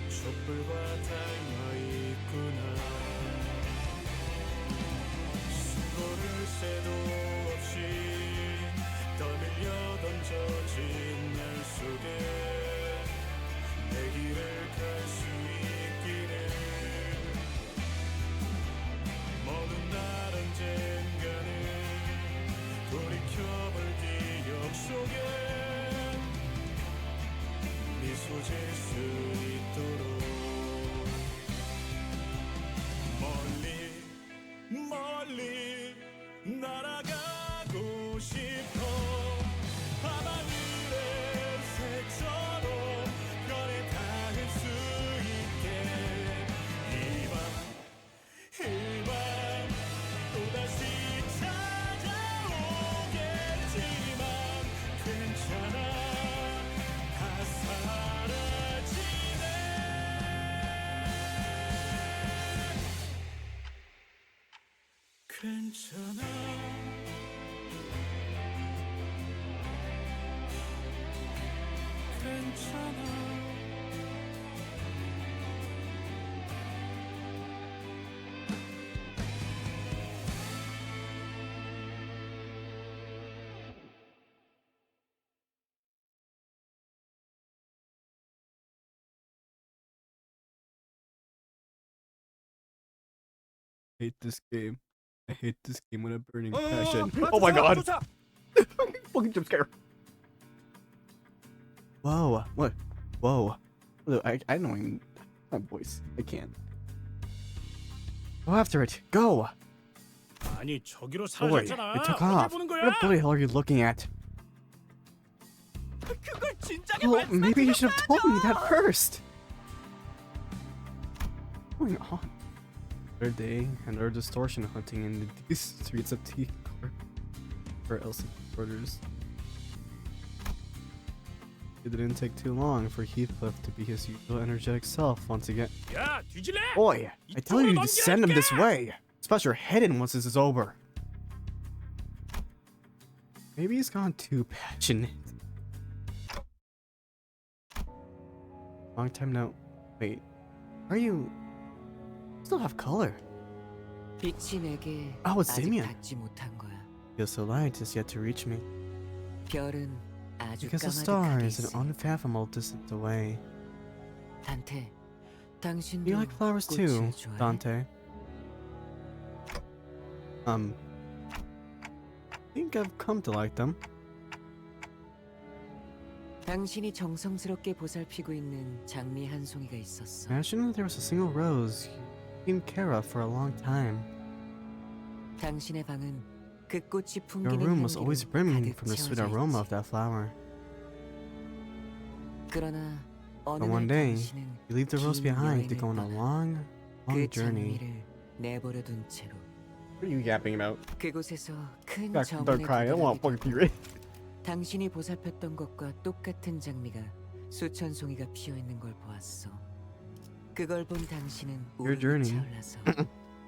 촛불과 닮아 있구나 수고를 새도 없이 떠밀려 던져진 날 속에 내 길을 갈 수 있기를 먼 날 언젠가는 돌이켜볼 기억 속에 미소 질 수 있도록 멀리 멀리 날아가고 싶어 밤하늘의 색처럼 I hate this game. I hate this game with a burning passion. Oh my god! Fucking jump scare. Whoa, what? Whoa. Look, I don't even. My voice. I can't. Go after it. Go! 아니 저기로 Boy, 사라졌잖아. it took 어딜 off. 보는 What 거야? the bloody hell are you looking at? 그걸 진작에 Well, maybe you should have told me that first. What's going on? Another day, another distortion hunting in the streets of T or else quarters. It didn't take too long for Heathcliff to be his usual energetic self once again. 야 뒤질래? Boy, I tell you to send him this way. Splash your head in once this is over. Maybe he's gone too passionate. Long time no. Wait, are you? Still have color. 빛이 내게 Oh, it's 아직 Damien. 닿지 못한 거야. Feels so light is yet to reach me. 별은 아주 Because the 까마득하게 star is 있어. an unfathomable distance away. 단테, 당신도 You like flowers too, 꽃을 좋아해? Dante? I think I've come to like them. 당신이 정성스럽게 보살피고 있는 장미 한 송이가 있었어. Imagine there was a single rose you've taken care of for a long time. 당신의 방은 그 꽃이 Your 풍기는 room was 향기로 always brimming 가득 from the sweet 채워져 aroma 있지. of that flower. 그러나 어느 But one 날 day, 당신은 you leave the rose 긴 behind to 여행을 go on a 떠나 long 그 journey. 장미를 내버려 둔 채로 What are you yapping about? 그곳에서 큰 Back to Dark 정원에 Cry. I don't want to 도달하게 fucking 되고 pee. 당신이 보살폈던 것과 똑같은 장미가 수천 송이가 피어 있는 걸 보았어. 그걸 본 당신은 Your 우르르 journey. 차올라서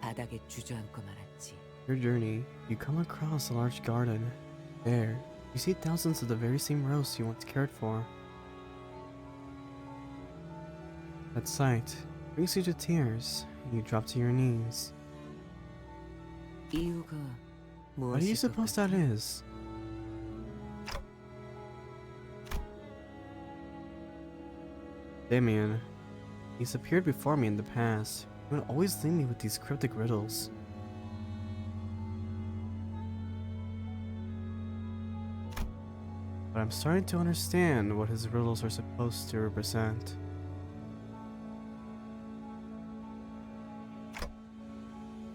바닥에 주저앉고 말았지. Your journey, you come across a large garden. There, you see thousands of the very same rose you once cared for. That sight brings you to tears, and you drop to your knees. 이유가 What do you 무엇일 것 suppose that 같아? is? Damien, he's appeared before me in the past. He would always leave me with these cryptic riddles. But I'm starting to understand what his riddles are supposed to represent.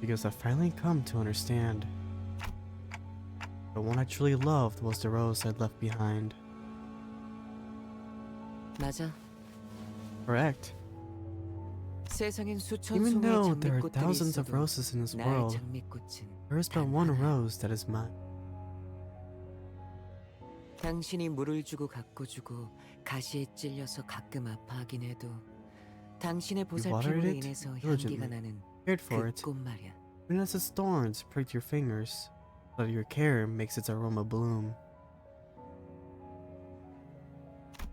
Because I've finally come to understand. The one I truly loved was the rose I'd left behind. 맞아. Correct. 세상엔 수천 Even 송이의 though there are 장미꽃들이 thousands of 있어도 roses in this 나의 world, 장미꽃은 there is but 단 one 하나. rose that is mine. 당신이 물을 주고 가꿔 주고 가시에 찔려서 가끔 아파하긴 해도 당신의 watered 보살핌으로 it 인해서 향기가 diligently, 나는 Cared for 그 it, 꽃 말이야. even as its thorns pricked your fingers, so that your care makes its aroma bloom.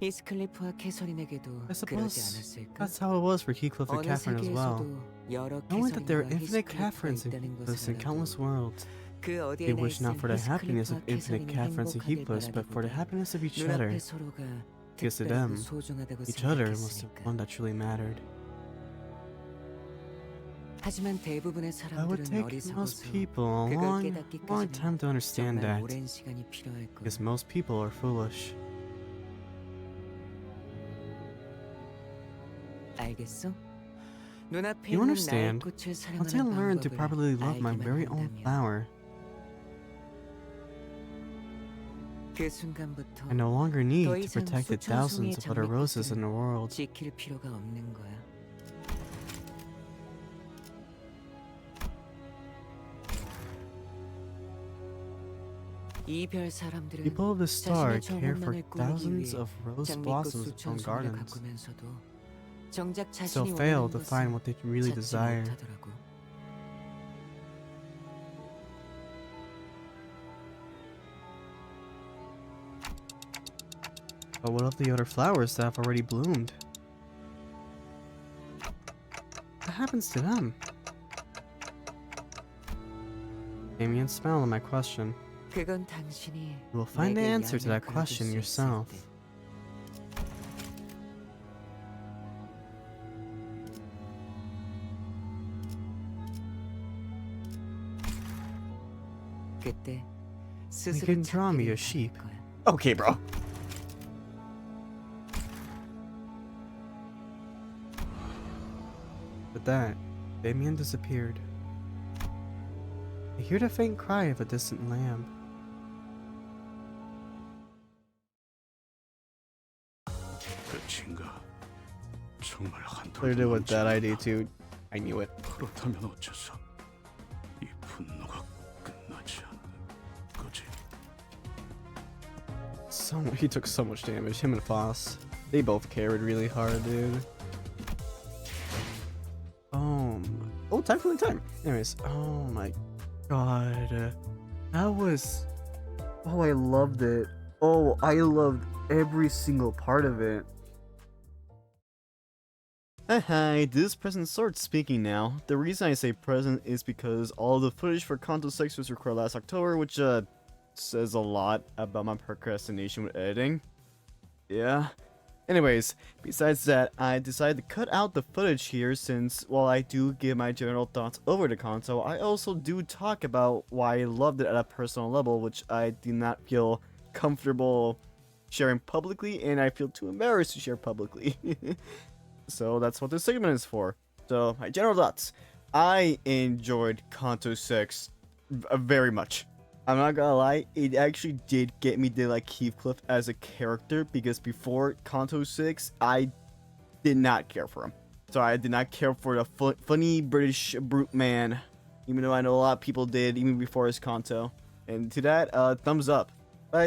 히스클리프와 캐서린에게도 I 그러지 suppose 않았을까? that's how it was for Heathcliff and 어느 Catherine as well. 세계에서도 여러 Knowing that there are 캐서린과 infinite 히스클리프가 Catherines and 있다는 Heathcliffs in 것을 countless 알아도 worlds, 그 they 어디에나 wish not 있을 for the happiness of 히스클리프와 infinite 캐서린이 Catherines and 행복하길 Heathcliffs, but for the 바라기보다 happiness of each other. 눈앞의 서로가 Because to 특별하고 them, 소중하다고 each other was the 생각했으니까. one that truly mattered. 하지만 대부분의 It would 사람들은 take most 어리석어서 people a 그걸 long 깨닫기까지는 time to understand 정말 that, 오랜 시간이 필요할 거야. because most people are foolish. 알겠어? 눈앞에 You 있는 나의 understand? 꽃을 Once I 사랑하는 learn to 방법을 properly love my 알기만 very own 한다면 flower, 그 순간부터 I no longer need 더 to 이상 protect the 수천 송이의 thousands of other roses in the world. 지킬 필요가 없는 거야. 이별 사람들은 People of the star 자신의 care for 정원만을 꾸미기 thousands 위해 of rose 장미꽃 blossoms 수천 on 송이를 gardens, 가꾸면서도 정작 still 자신이 fail 원하는 to find 것은 what they really 찾지 desire. 못하더라고. But what of the other flowers that have already bloomed? What happens to them? Damien smiled at my question. 그건 당신이 You will find the 내게 answer to that 양을 question 거둘 수 yourself. 있을 때. 그때 스스로 can draw me 찾기를 a sheep. 바랄 거야. Okay, bro. With that, Damien disappeared. I hear the faint cry of a distant lamb. 끝인가? 정말 한도 Clearly with that idea too. I knew it. 그렇다면 어째서 이 분노가 끝나지 않는 거지? He took so much damage. Him and Foss. They both carried really hard, dude. Oh, time for the time. Anyways, oh my god. That was... Oh, I loved it. Oh, I loved every single part of it. Hi, this is Present Sword speaking now. The reason I say present is because all the footage for Canto 6 was recorded last October, which says a lot about my procrastination with editing. Yeah. Anyways, besides that, I decided to cut out the footage here since while I do give my general thoughts over the Canto, I also do talk about why I loved it at a personal level, which I do not feel comfortable sharing publicly, and I feel too embarrassed to share publicly. So that's what this segment is for. So, my general thoughts. I enjoyed Canto 6 very much. I'm not gonna lie, it actually did get me to like Heathcliff as a character, because before Canto 6, I did not care for him. So I did not care for the funny British brute man, even though I know a lot of people did, even before his Canto. And to that, thumbs up. But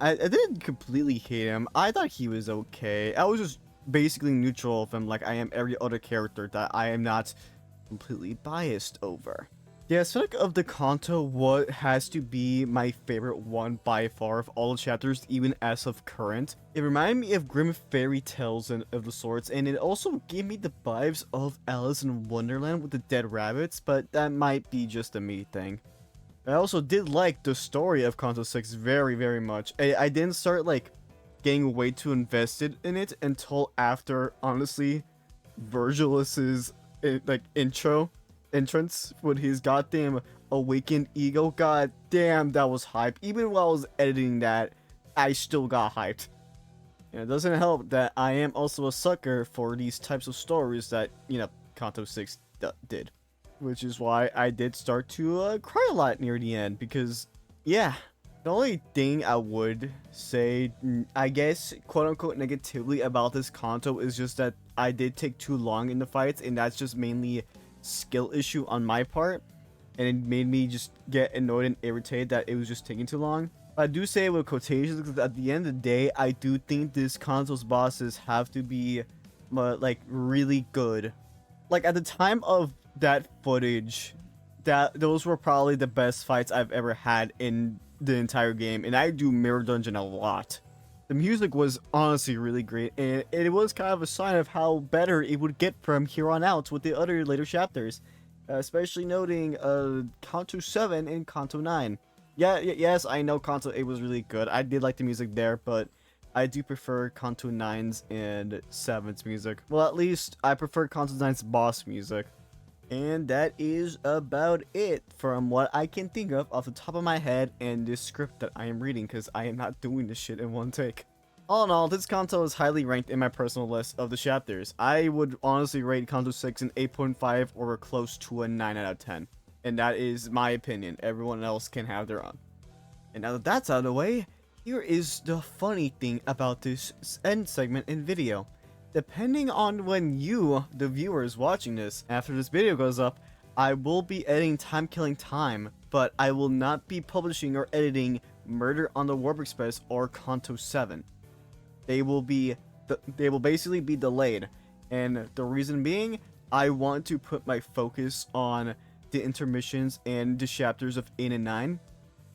I didn't completely hate him. I thought he was okay. I was just basically neutral of him, like I am every other character that I am not completely biased over. The aesthetic of the Canto what has to be my favorite one by far of all the chapters, even as of current. It reminded me of grim fairy tales and of the sorts, and it also gave me the vibes of Alice in Wonderland with the dead rabbits, but that might be just a me thing. I also did like the story of Canto 6 very, very much. I didn't start like getting way too invested in it until after, honestly, Virgilus's like entrance with his goddamn awakened ego. God damn, that was hype. Even while I was editing that, I still got hyped. And it doesn't help that I am also a sucker for these types of stories that, you know, Canto 6 did. Which is why I did start to cry a lot near the end, because, yeah. The only thing I would say, I guess, quote-unquote negatively about this Canto is just that I did take too long in the fights, and that's just mainly a skill issue on my part, and it made me just get annoyed and irritated that it was just taking too long. But I do say it with quotations, because at the end of the day, I do think this Canto's bosses have to be, like, really good. Like, at the time of that footage, those were probably the best fights I've ever had in the entire game, and I do Mirror Dungeon a lot. The music was honestly really great, and it was kind of a sign of how better it would get from here on out with the other later chapters, especially noting Canto 7 and Canto 9. Yes, I know Canto 8 was really good. I did like the music there, but I do prefer Canto 9's and 7's music. Well, at least I prefer Canto 9's boss music. And that is about it from what I can think of off the top of my head and this script that I am reading, because I am not doing this shit in one take. All in all, this Canto is highly ranked in my personal list of the chapters. I would honestly rate Canto 6 an 8.5 or close to a 9 out of 10. And that is my opinion. Everyone else can have their own. And now that that's out of the way, here is the funny thing about this end segment in video. Depending on when you, the viewers watching this, after this video goes up, I will be editing Time Killing Time, but I will not be publishing or editing Murder on the Warp Express or Canto 7. They will basically be delayed, and the reason being, I want to put my focus on the intermissions and the chapters of 8 and 9,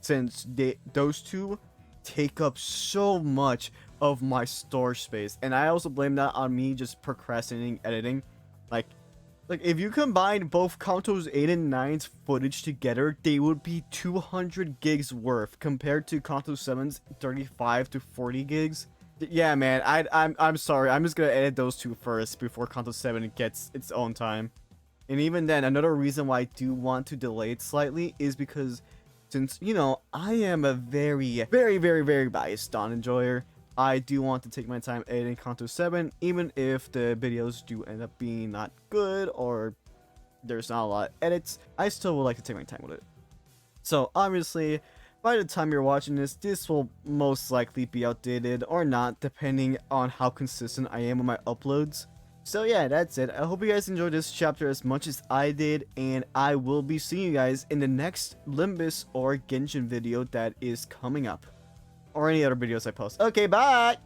since those two take up so much of my storage space, and I also blame that on me just procrastinating editing. Like if you combine both Canto's 8 and 9's footage together, they would be 200 gigs worth compared to Canto 7's 35 to 40 gigs. Yeah, man, I'm sorry. I'm just gonna edit those two first before Canto 7 gets its own time. And even then, another reason why I do want to delay it slightly is because since, you know, I am a very biased Dawn enjoyer, I do want to take my time editing Canto 7, even if the videos do end up being not good or there's not a lot of edits, I still would like to take my time with it. So obviously, by the time you're watching this, this will most likely be outdated or not, depending on how consistent I am with my uploads. So yeah, that's it. I hope you guys enjoyed this chapter as much as I did, and I will be seeing you guys in the next Limbus or Genshin video that is coming up. Or any other videos I post. Okay, bye!